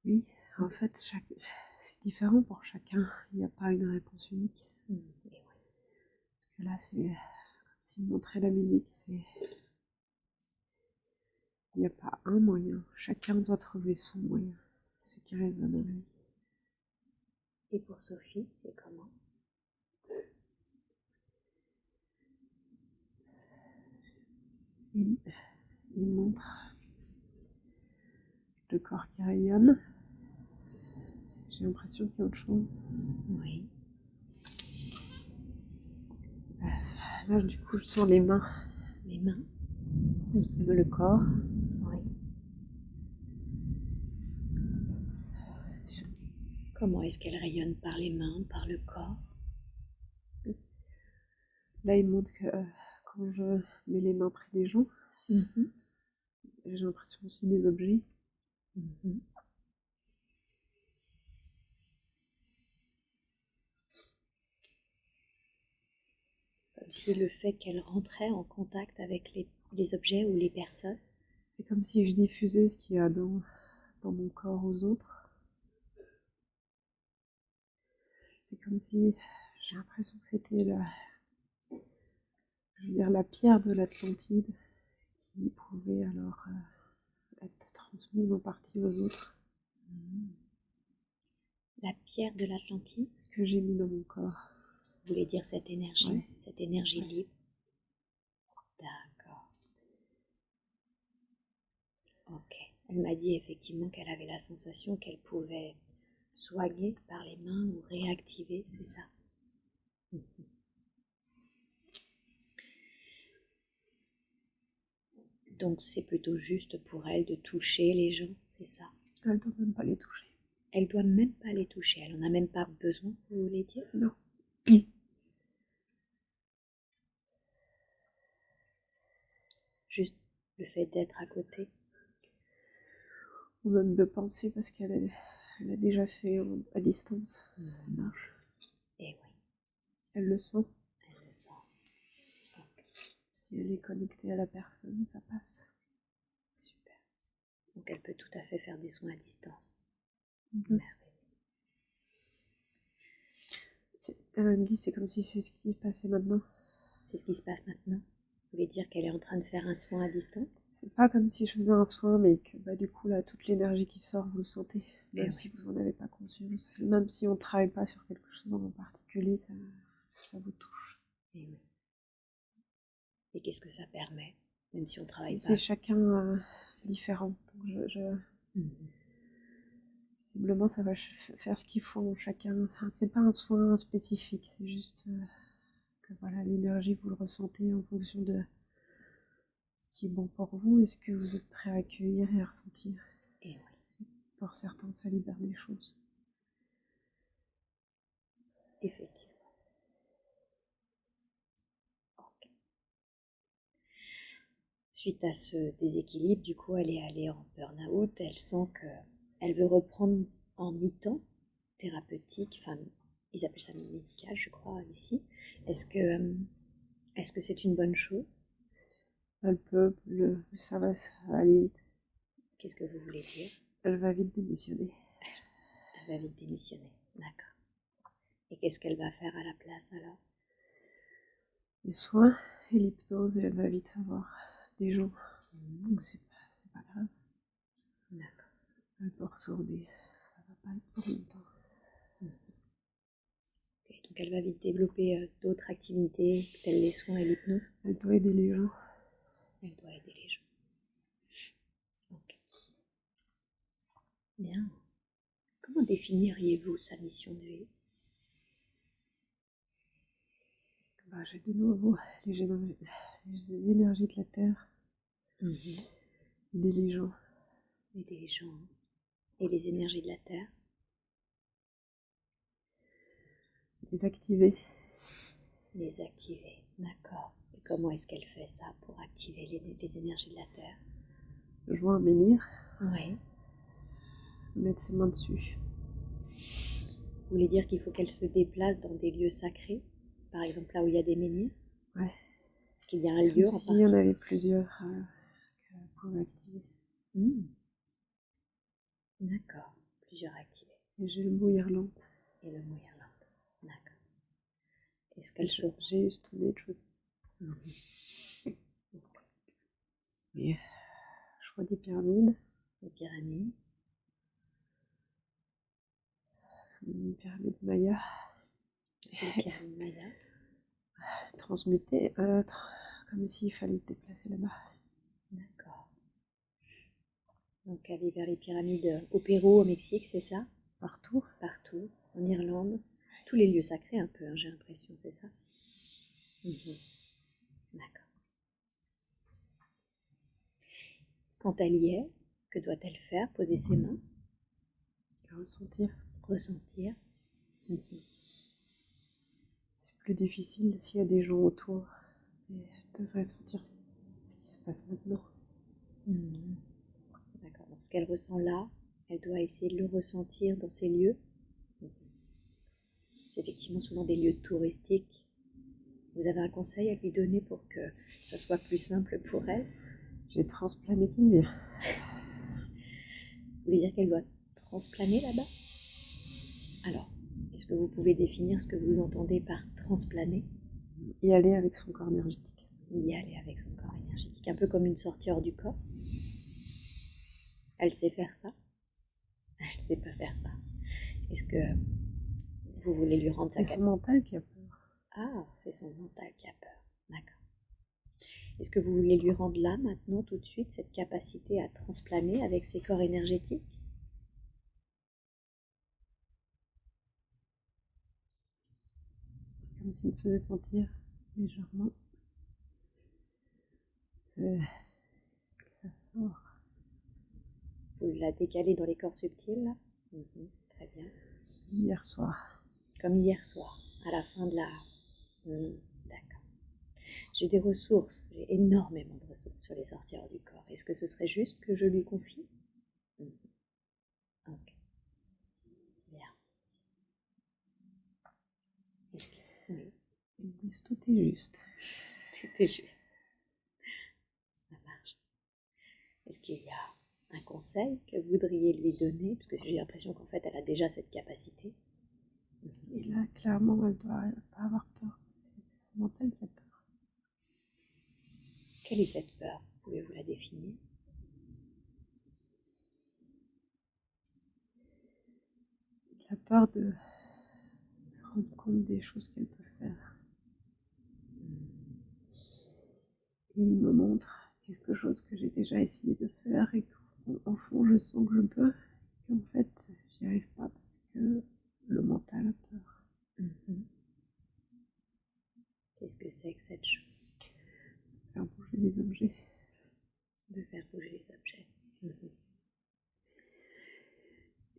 [SPEAKER 1] Oui, en fait, c'est différent pour chacun. Il n'y a pas une réponse unique. Là, c'est comme s'il montrait la musique, c'est... Il n'y a pas un moyen. Chacun doit trouver son moyen, ce qui résonne en lui.
[SPEAKER 2] Et pour Sophie, c'est comment?
[SPEAKER 1] Il montre le corps qui rayonne. J'ai l'impression qu'il y a autre chose.
[SPEAKER 2] Oui.
[SPEAKER 1] Là, du coup, je sens les mains.
[SPEAKER 2] Les mains?
[SPEAKER 1] Le corps.
[SPEAKER 2] Oui. Comment est-ce qu'elle rayonne? Par les mains, par le corps?
[SPEAKER 1] Là, il montre que quand je mets les mains près des gens, j'ai l'impression aussi des objets.
[SPEAKER 2] Comme si le fait qu'elle rentrait en contact avec les objets ou les personnes.
[SPEAKER 1] C'est comme si je diffusais ce qu'il y a dans mon corps aux autres. C'est comme si j'ai l'impression que c'était la pierre de l'Atlantide qui pouvait alors être transmise en partie aux autres.
[SPEAKER 2] La pierre de l'Atlantide?
[SPEAKER 1] Ce que j'ai mis dans mon corps.
[SPEAKER 2] Vous voulez dire cette énergie,
[SPEAKER 1] ouais.
[SPEAKER 2] Cette énergie libre? D'accord. Ok. Elle m'a dit effectivement qu'elle avait la sensation qu'elle pouvait soigner par les mains ou réactiver, c'est ça? Donc c'est plutôt juste pour elle de toucher les gens, c'est ça?
[SPEAKER 1] Elle ne doit même pas les toucher.
[SPEAKER 2] Elle doit même pas les toucher, elle en a même pas besoin, vous voulez dire?
[SPEAKER 1] Non.
[SPEAKER 2] Juste le fait d'être à côté.
[SPEAKER 1] Ou même de penser parce qu'elle a déjà fait à distance. Ça marche.
[SPEAKER 2] Et oui.
[SPEAKER 1] Elle le sent.
[SPEAKER 2] Elle le sent.
[SPEAKER 1] Si elle est connectée à la personne, ça passe.
[SPEAKER 2] Super. Donc elle peut tout à fait faire des soins à distance.
[SPEAKER 1] Merveilleux. Elle me dit c'est comme si c'est ce qui se passait maintenant.
[SPEAKER 2] C'est ce qui se passe maintenant? Vous voulez dire qu'elle est en train de faire un soin à distance?
[SPEAKER 1] C'est pas comme si je faisais un soin, mais que du coup là toute l'énergie qui sort, vous le sentez. Même si vous en avez pas conscience. Même si on travaille pas sur quelque chose en particulier, ça vous touche.
[SPEAKER 2] Et oui. Et qu'est-ce que ça permet? Même si on travaille pas.
[SPEAKER 1] C'est chacun différent. Donc visiblement, ça va faire ce qu'il faut en chacun. Enfin, c'est pas un soin spécifique, c'est juste que voilà, l'énergie, vous le ressentez en fonction de ce qui est bon pour vous et ce que vous êtes prêt à accueillir et à ressentir.
[SPEAKER 2] Et oui.
[SPEAKER 1] Pour certains, ça libère des choses.
[SPEAKER 2] Effectivement. Okay. Suite à ce déséquilibre, du coup, elle est allée en burn-out. Elle sent qu'elle veut reprendre en mi-temps thérapeutique. Enfin, ils appellent ça médical, je crois, ici. Est-ce que c'est une bonne chose?
[SPEAKER 1] Elle peut, ça va aller vite.
[SPEAKER 2] Qu'est-ce que vous voulez dire?
[SPEAKER 1] Elle va vite démissionner.
[SPEAKER 2] Elle va vite démissionner, d'accord. Et qu'est-ce qu'elle va faire à la place alors?
[SPEAKER 1] Les soins et l'hypnose, et elle va vite avoir des gens. Donc c'est pas grave.
[SPEAKER 2] D'accord.
[SPEAKER 1] Elle peut retourner. Ça va pas être pour longtemps.
[SPEAKER 2] Okay, donc elle va vite développer d'autres activités telles les soins et l'hypnose.
[SPEAKER 1] Elle doit aider les gens.
[SPEAKER 2] Elle doit aider les gens. Ok. Bien. Comment définiriez-vous sa mission de vie?
[SPEAKER 1] J'ai de nouveau les énergies de la Terre. Aider les gens.
[SPEAKER 2] Aider les gens. Et les énergies de la Terre?
[SPEAKER 1] Les activer.
[SPEAKER 2] Les activer, d'accord. Et comment est-ce qu'elle fait ça pour activer les énergies de la Terre?
[SPEAKER 1] Je vois un menhir.
[SPEAKER 2] Oui.
[SPEAKER 1] Mettre ses mains dessus.
[SPEAKER 2] Vous voulez dire qu'il faut qu'elle se déplace dans des lieux sacrés? Par exemple là où il y a des menhirs?
[SPEAKER 1] Ouais.
[SPEAKER 2] Est-ce qu'il y a un lieu en particulier?
[SPEAKER 1] Il y en avait plusieurs qu'elle pouvait activer.
[SPEAKER 2] D'accord, plusieurs activés.
[SPEAKER 1] Et j'ai le mot Irlande.
[SPEAKER 2] Et le mot Irlande, d'accord. Est-ce qu'elle se...
[SPEAKER 1] J'ai juste donné autre chose. Mais je vois des pyramides.
[SPEAKER 2] Des pyramides.
[SPEAKER 1] Une pyramide maya.
[SPEAKER 2] Les pyramides mayas.
[SPEAKER 1] Transmutées, comme s'il fallait se déplacer là-bas.
[SPEAKER 2] D'accord. Donc aller vers les pyramides au Pérou, au Mexique, c'est ça?
[SPEAKER 1] Partout.
[SPEAKER 2] Partout, en Irlande. Tous les lieux sacrés un peu, hein, j'ai l'impression, c'est ça? D'accord. Quand elle y est, que doit-elle faire? Poser ses mains?
[SPEAKER 1] Ressentir.
[SPEAKER 2] Ressentir.
[SPEAKER 1] C'est plus difficile s'il y a des gens autour. Et elle devrait sentir ce qui se passe maintenant.
[SPEAKER 2] D'accord. Donc ce qu'elle ressent là, elle doit essayer de le ressentir dans ces lieux. C'est effectivement souvent des lieux touristiques. Vous avez un conseil à lui donner pour que ça soit plus simple pour elle?
[SPEAKER 1] J'ai transplané qui me vient.
[SPEAKER 2] Vous voulez dire qu'elle doit transplaner là-bas? Alors, est-ce que vous pouvez définir ce que vous entendez par transplaner?
[SPEAKER 1] Y aller avec son corps énergétique.
[SPEAKER 2] Y aller avec son corps énergétique, un peu comme une sortie hors du corps. Elle sait faire ça? Elle ne sait pas faire ça. Est-ce que vous voulez lui rendre sa
[SPEAKER 1] C'est son mental qui a peur.
[SPEAKER 2] Ah, c'est son mental qui a peur. D'accord. Est-ce que vous voulez lui rendre là, maintenant, tout de suite, cette capacité à transplaner avec ses corps énergétiques?
[SPEAKER 1] C'est comme s'il me faisait sentir légèrement que ça sort.
[SPEAKER 2] Vous la décalez dans les corps subtils, là? Très bien.
[SPEAKER 1] Hier soir.
[SPEAKER 2] Comme hier soir, à la fin de la... D'accord. J'ai des ressources, j'ai énormément de ressources sur les sorties hors du corps. Est-ce que ce serait juste que je lui confie? Ok. Bien. Oui.
[SPEAKER 1] Ils disent tout est juste.
[SPEAKER 2] Tout est juste. Ça marche. Est-ce qu'il y a un conseil que vous voudriez lui donner? Parce que j'ai l'impression qu'en fait, elle a déjà cette capacité.
[SPEAKER 1] Et là, clairement, elle doit pas avoir peur. C'est son mental qui a peur.
[SPEAKER 2] Quelle est cette peur? Pouvez-vous la définir?
[SPEAKER 1] Elle a peur de se rendre compte des choses qu'elle peut faire. Et il me montre quelque chose que j'ai déjà essayé de faire et qu'au fond, je sens que je peux. Et qu'en fait, j'y arrive pas parce que le mental a peur.
[SPEAKER 2] Qu'est-ce que c'est que cette chose?
[SPEAKER 1] Faire bouger les objets.
[SPEAKER 2] De faire bouger les objets.
[SPEAKER 1] Et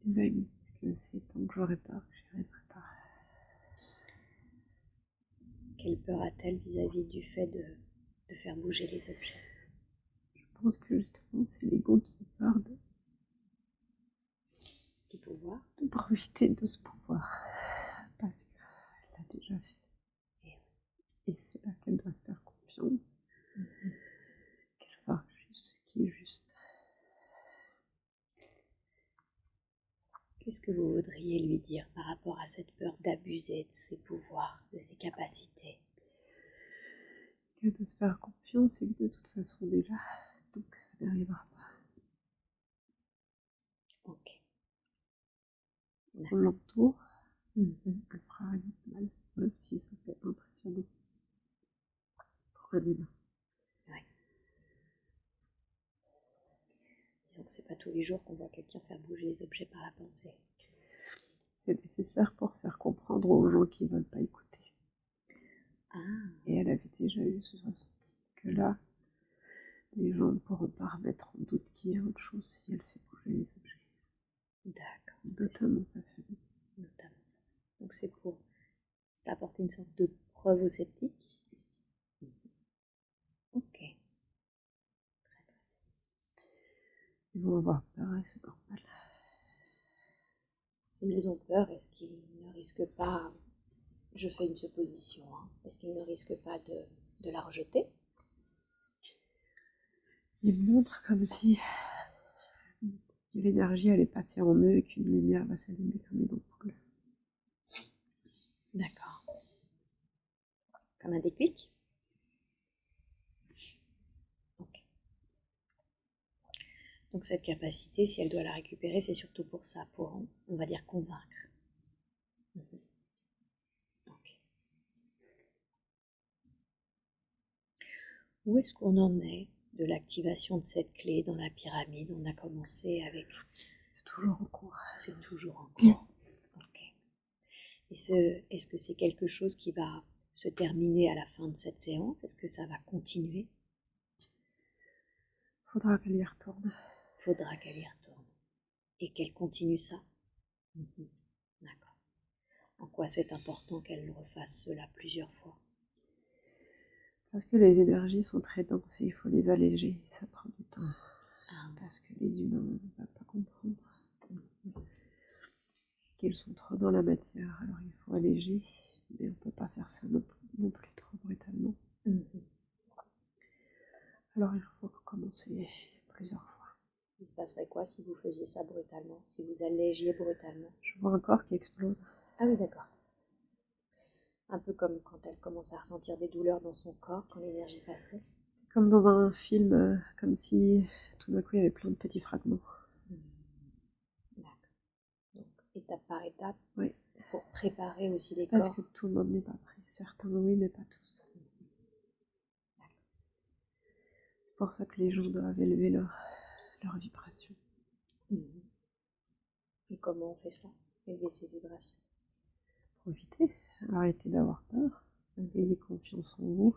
[SPEAKER 1] là, ils me disent que c'est tant que j'aurai peur que j'y arriverai pas.
[SPEAKER 2] Quelle peur a-t-elle vis-à-vis du fait de faire bouger les objets?
[SPEAKER 1] Je pense que justement, c'est l'ego qui a peur
[SPEAKER 2] Du pouvoir?
[SPEAKER 1] de profiter de ce pouvoir. Parce qu'elle l'a déjà fait. Et c'est là qu'elle doit se faire confiance. Qu'elle fera juste ce qui est juste.
[SPEAKER 2] Qu'est-ce que vous voudriez lui dire par rapport à cette peur d'abuser de ses pouvoirs, de ses capacités?
[SPEAKER 1] Qu'elle doit se faire confiance et que de toute façon on est là, donc ça n'arrivera pas.
[SPEAKER 2] Ok.
[SPEAKER 1] On l'entoure, elle fera rien de mal, même si ça peut être impressionnant pour un humain.
[SPEAKER 2] Ouais. Disons que c'est pas tous les jours qu'on voit quelqu'un faire bouger les objets par la pensée.
[SPEAKER 1] C'est nécessaire pour faire comprendre aux gens qui ne veulent pas écouter.
[SPEAKER 2] Ah.
[SPEAKER 1] Et elle avait déjà eu ce ressenti que là, les gens ne pourront pas remettre en doute qu'il y a autre chose si elle fait bouger les objets.
[SPEAKER 2] D'accord.
[SPEAKER 1] Notamment sa famille.
[SPEAKER 2] Notamment ça. Donc c'est pour apporter une sorte de preuve aux sceptiques. Ok. Très très bien.
[SPEAKER 1] Ils vont avoir peur et c'est normal.
[SPEAKER 2] S'ils ont peur, est-ce qu'ils ne risquent pas, je fais une supposition, hein, est-ce qu'ils ne risquent pas de la rejeter?
[SPEAKER 1] Ils montrent comme si l'énergie allait passer en eux et qu'une lumière va s'allumer comme une ampoule.
[SPEAKER 2] D'accord. Comme un déclic? Ok. Donc cette capacité, si elle doit la récupérer, c'est surtout pour ça, pour, on va dire, convaincre. Mhm. Ok. Où est-ce qu'on en est de l'activation de cette clé dans la pyramide? On a commencé avec...
[SPEAKER 1] C'est toujours en cours.
[SPEAKER 2] C'est toujours en cours. Ok. Est-ce que c'est quelque chose qui va se terminer à la fin de cette séance? Est-ce que ça va continuer?
[SPEAKER 1] Faudra qu'elle y retourne.
[SPEAKER 2] Faudra qu'elle y retourne. Et qu'elle continue ça? Mhm. D'accord. En quoi c'est important qu'elle refasse cela plusieurs fois?
[SPEAKER 1] Parce que les énergies sont très denses et il faut les alléger. Ça prend du temps.
[SPEAKER 2] Ah.
[SPEAKER 1] Parce que les humains ne peuvent pas comprendre qu'ils sont trop dans la matière. Alors il faut alléger. Mais on ne peut pas faire ça non plus trop brutalement. Alors il faut recommencer plusieurs fois.
[SPEAKER 2] Il se passerait quoi si vous faisiez ça brutalement? Si vous allégiez brutalement?
[SPEAKER 1] Je vois un corps qui explose.
[SPEAKER 2] Ah oui, d'accord. Un peu comme quand elle commence à ressentir des douleurs dans son corps quand l'énergie passait.
[SPEAKER 1] C'est comme dans un film, comme si tout d'un coup il y avait plein de petits fragments.
[SPEAKER 2] D'accord. Donc étape par étape,
[SPEAKER 1] Oui.
[SPEAKER 2] Pour préparer aussi les
[SPEAKER 1] Parce
[SPEAKER 2] corps.
[SPEAKER 1] que tout le monde n'est pas prêt. Certains oui, mais pas tous. C'est pour ça que les gens doivent élever leur vibration.
[SPEAKER 2] Et comment on fait ça? Élever ses vibrations.
[SPEAKER 1] Profitez, arrêtez d'avoir peur, ayez confiance en vous,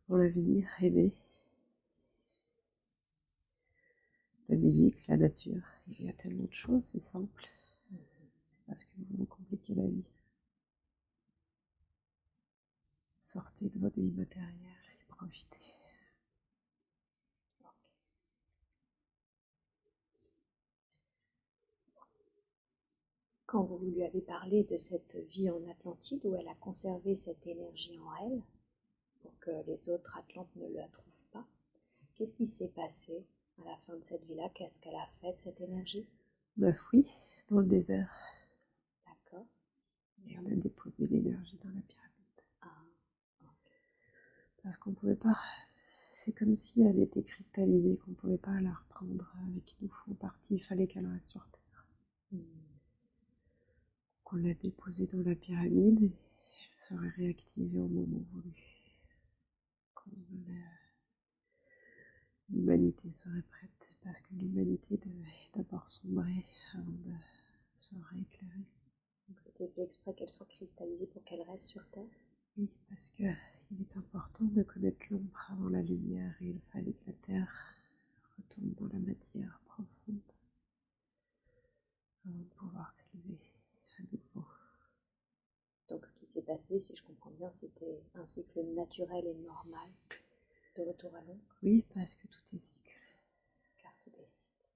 [SPEAKER 1] en l'avenir, aimez. La musique, la nature, il y a tellement de choses, c'est simple. C'est parce que vous vous compliquez la vie. Sortez de votre vie matérielle et profitez.
[SPEAKER 2] Quand vous lui avez parlé de cette vie en Atlantide, où elle a conservé cette énergie en elle, pour que les autres Atlantes ne la trouvent pas, qu'est-ce qui s'est passé à la fin de cette vie-là? Qu'est-ce qu'elle a fait de cette énergie?
[SPEAKER 1] On a fui dans le désert.
[SPEAKER 2] D'accord.
[SPEAKER 1] Et on a déposé l'énergie dans la pyramide.
[SPEAKER 2] Ah, ok.
[SPEAKER 1] Parce qu'on pouvait pas. C'est comme si elle était cristallisée, qu'on pouvait pas la reprendre avec nous. En partie, il fallait qu'elle reste sur Terre. On l'a déposée dans la pyramide et elle serait réactivée au moment voulu. Quand l'humanité serait prête, parce que l'humanité devait d'abord sombrer avant de se rééclairer.
[SPEAKER 2] Donc c'était fait exprès qu'elle soit cristallisée pour qu'elle reste sur Terre?
[SPEAKER 1] Oui, parce qu'il est important de connaître l'ombre avant la lumière et il fallait que la Terre retourne dans la matière profonde avant de pouvoir s'élever à nouveau.
[SPEAKER 2] Donc ce qui s'est passé, si je comprends bien, c'était un cycle naturel et normal de retour à l'ombre?
[SPEAKER 1] Oui, parce que tout est cycle.
[SPEAKER 2] Car tout est cycle.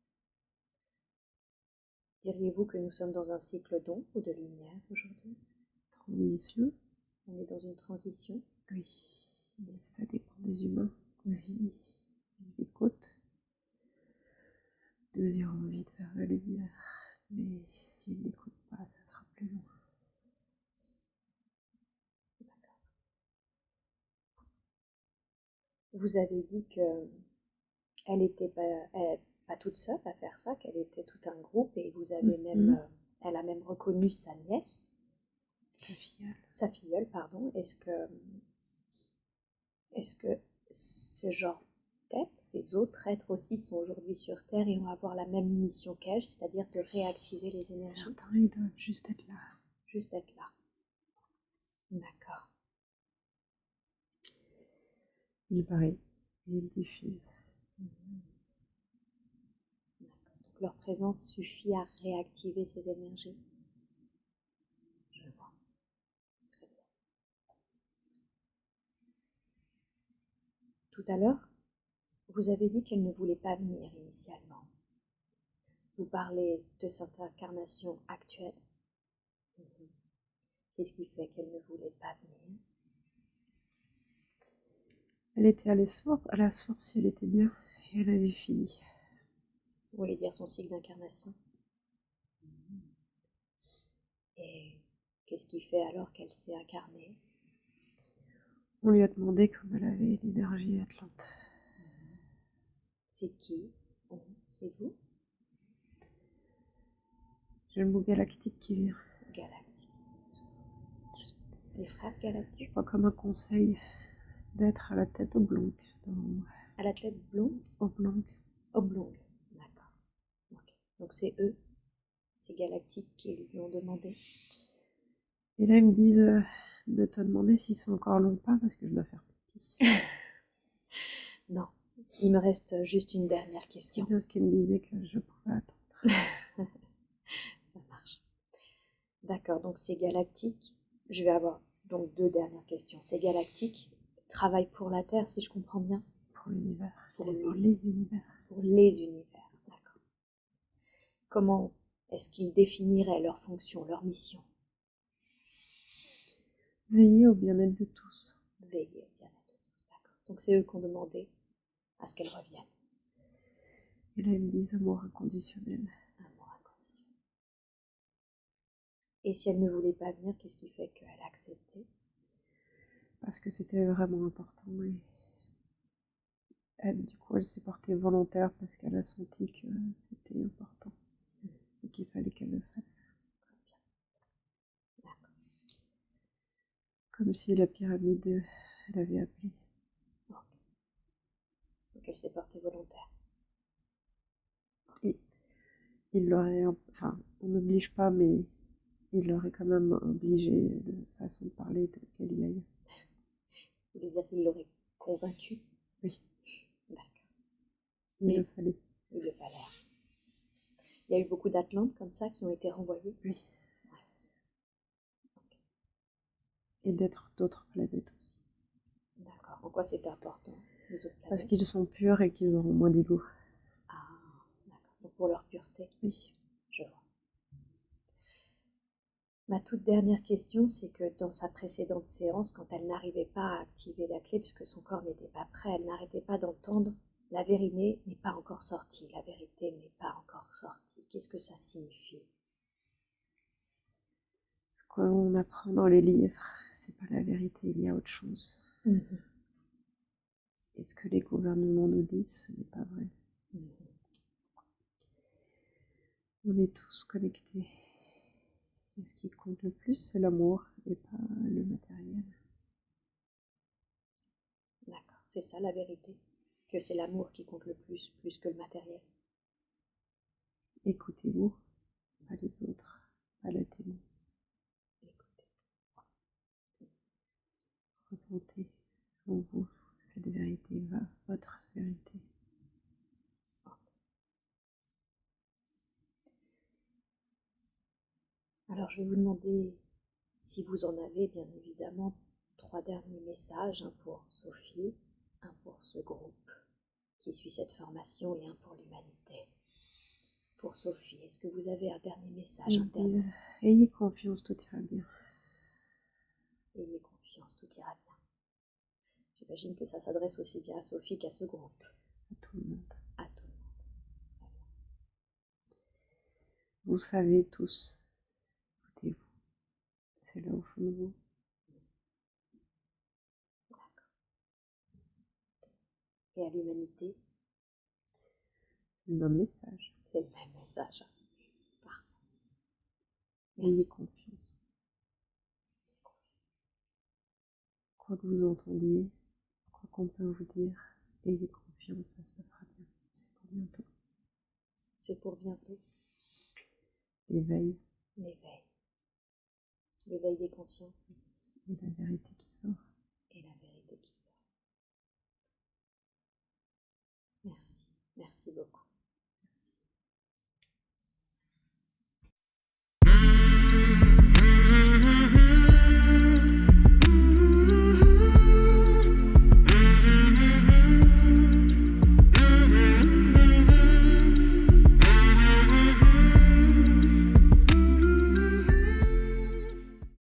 [SPEAKER 2] Diriez-vous que nous sommes dans un cycle d'ombre ou de lumière aujourd'hui?
[SPEAKER 1] Transition.
[SPEAKER 2] On est dans une transition?
[SPEAKER 1] Oui, mais ça dépend des humains aussi. Ils écoutent. Deux iront vite vers la lumière, mais s'ils n'écoutent pas, ça sera plus long.
[SPEAKER 2] Vous avez dit que elle n'était pas toute seule à faire ça, qu'elle était tout un groupe et vous avez même, elle a même reconnu sa nièce, sa filleule, pardon. Est-ce que ce genre d'être, ces autres êtres aussi sont aujourd'hui sur Terre et vont avoir la même mission qu'elle, c'est-à-dire de réactiver les énergies?
[SPEAKER 1] Certains, ils doivent juste être là.
[SPEAKER 2] Juste être là. D'accord.
[SPEAKER 1] Ils varient, ils diffusent.
[SPEAKER 2] Donc leur présence suffit à réactiver ces énergies. Je vois. Très bien. Tout à l'heure, vous avez dit qu'elle ne voulait pas venir initialement. Vous parlez de cette incarnation actuelle. Qu'est-ce qui fait qu'elle ne voulait pas venir?
[SPEAKER 1] Elle était à la source, elle était bien, et elle avait fini.
[SPEAKER 2] Vous voulez dire son cycle d'incarnation? Et qu'est-ce qui fait alors qu'elle s'est incarnée?
[SPEAKER 1] On lui a demandé comme elle avait l'énergie atlante.
[SPEAKER 2] C'est qui? C'est vous?
[SPEAKER 1] J'ai le mot galactique qui vient.
[SPEAKER 2] Galactique. Les frères galactiques?
[SPEAKER 1] Je crois comme un conseil d'être à la tête oblongue.
[SPEAKER 2] À la tête blonde?
[SPEAKER 1] Oblongue.
[SPEAKER 2] Oblongue, d'accord. Okay. Donc c'est eux, ces galactiques qui lui ont demandé.
[SPEAKER 1] Et là, ils me disent de te demander si c'est encore long ou pas, parce que je dois faire pipi.
[SPEAKER 2] Non, il me reste juste une dernière question.
[SPEAKER 1] C'est bien ce qu'ils me disaient que je pouvais attendre.
[SPEAKER 2] Ça marche. D'accord, donc ces galactiques, je vais avoir donc 2 dernières questions. Ces galactiques travaillent pour la Terre, si je comprends bien?
[SPEAKER 1] Pour l'univers.
[SPEAKER 2] Pour
[SPEAKER 1] les univers.
[SPEAKER 2] Pour les univers, d'accord. Comment est-ce qu'ils définiraient leur fonction, leur mission?
[SPEAKER 1] Veiller au bien-être de tous.
[SPEAKER 2] Veiller au bien-être de tous, d'accord. Donc c'est eux qui ont demandé à ce qu'elles reviennent.
[SPEAKER 1] Et là, ils me disent amour inconditionnel.
[SPEAKER 2] Amour inconditionnel. Et si elle ne voulait pas venir, qu'est-ce qui fait qu'elle a accepté?
[SPEAKER 1] Parce que c'était vraiment important. Et elle, du coup, elle s'est portée volontaire parce qu'elle a senti que c'était important. Et qu'il fallait qu'elle le fasse.
[SPEAKER 2] Très bien. D'accord.
[SPEAKER 1] Comme si la pyramide, elle avait appelé.
[SPEAKER 2] Okay. Donc elle s'est portée volontaire.
[SPEAKER 1] Et il l'aurait, enfin, on n'oblige pas, mais il l'aurait quand même obligé de façon de parler de qu'elle y aille.
[SPEAKER 2] Vous voulez dire qu'il l'aurait convaincu?
[SPEAKER 1] Oui.
[SPEAKER 2] D'accord.
[SPEAKER 1] Il le fallait.
[SPEAKER 2] Il le fallait. Il y a eu beaucoup d'Atlantes comme ça qui ont été renvoyés?
[SPEAKER 1] Oui.
[SPEAKER 2] Ouais. Okay.
[SPEAKER 1] Et d'être d'autres planètes aussi.
[SPEAKER 2] D'accord. En quoi c'était important, les autres planètes?
[SPEAKER 1] Parce qu'ils sont purs et qu'ils auront moins d'ego.
[SPEAKER 2] Ah, d'accord. Donc pour leur pureté.
[SPEAKER 1] Oui.
[SPEAKER 2] Je vois. Ma toute dernière question, c'est que dans sa précédente séance, quand elle n'arrivait pas à activer la clé, puisque son corps n'était pas prêt, elle n'arrêtait pas d'entendre « La vérité n'est pas encore sortie, la vérité n'est pas encore sortie ». Qu'est-ce que ça signifie?
[SPEAKER 1] Ce qu'on apprend dans les livres, c'est pas la vérité, il y a autre chose. Et ce que les gouvernements nous disent, ce n'est pas vrai. On est tous connectés. Et ce qui compte le plus, c'est l'amour et pas le matériel.
[SPEAKER 2] D'accord, c'est ça la vérité, que c'est l'amour qui compte le plus, plus que le matériel.
[SPEAKER 1] Écoutez-vous, pas les autres, pas la télé.
[SPEAKER 2] Écoutez.
[SPEAKER 1] Ressentez en vous cette vérité, votre vérité.
[SPEAKER 2] Alors je vais vous demander, si vous en avez bien évidemment, 3 derniers messages, un pour Sophie, un pour ce groupe qui suit cette formation et un pour l'humanité. Pour Sophie, est-ce que vous avez un dernier message?
[SPEAKER 1] Ayez confiance, tout ira bien.
[SPEAKER 2] Ayez confiance, tout ira bien. J'imagine que ça s'adresse aussi bien à Sophie qu'à ce groupe.
[SPEAKER 1] À tout le monde.
[SPEAKER 2] À tout le monde. Très bien.
[SPEAKER 1] Vous savez tous. Écoutez-vous. C'est là au fond de vous.
[SPEAKER 2] D'accord. Et à l'humanité?
[SPEAKER 1] Le même message.
[SPEAKER 2] C'est le même message. Parfait.
[SPEAKER 1] Ayez confiance. Quoi que vous entendiez, quoi qu'on peut vous dire, ayez confiance, ça se passera bien. C'est pour bientôt.
[SPEAKER 2] C'est pour bientôt.
[SPEAKER 1] L'éveil.
[SPEAKER 2] L'éveil. L'éveil des conscients.
[SPEAKER 1] Et la vérité qui sort.
[SPEAKER 2] Et la vérité qui sort. Merci. Merci beaucoup.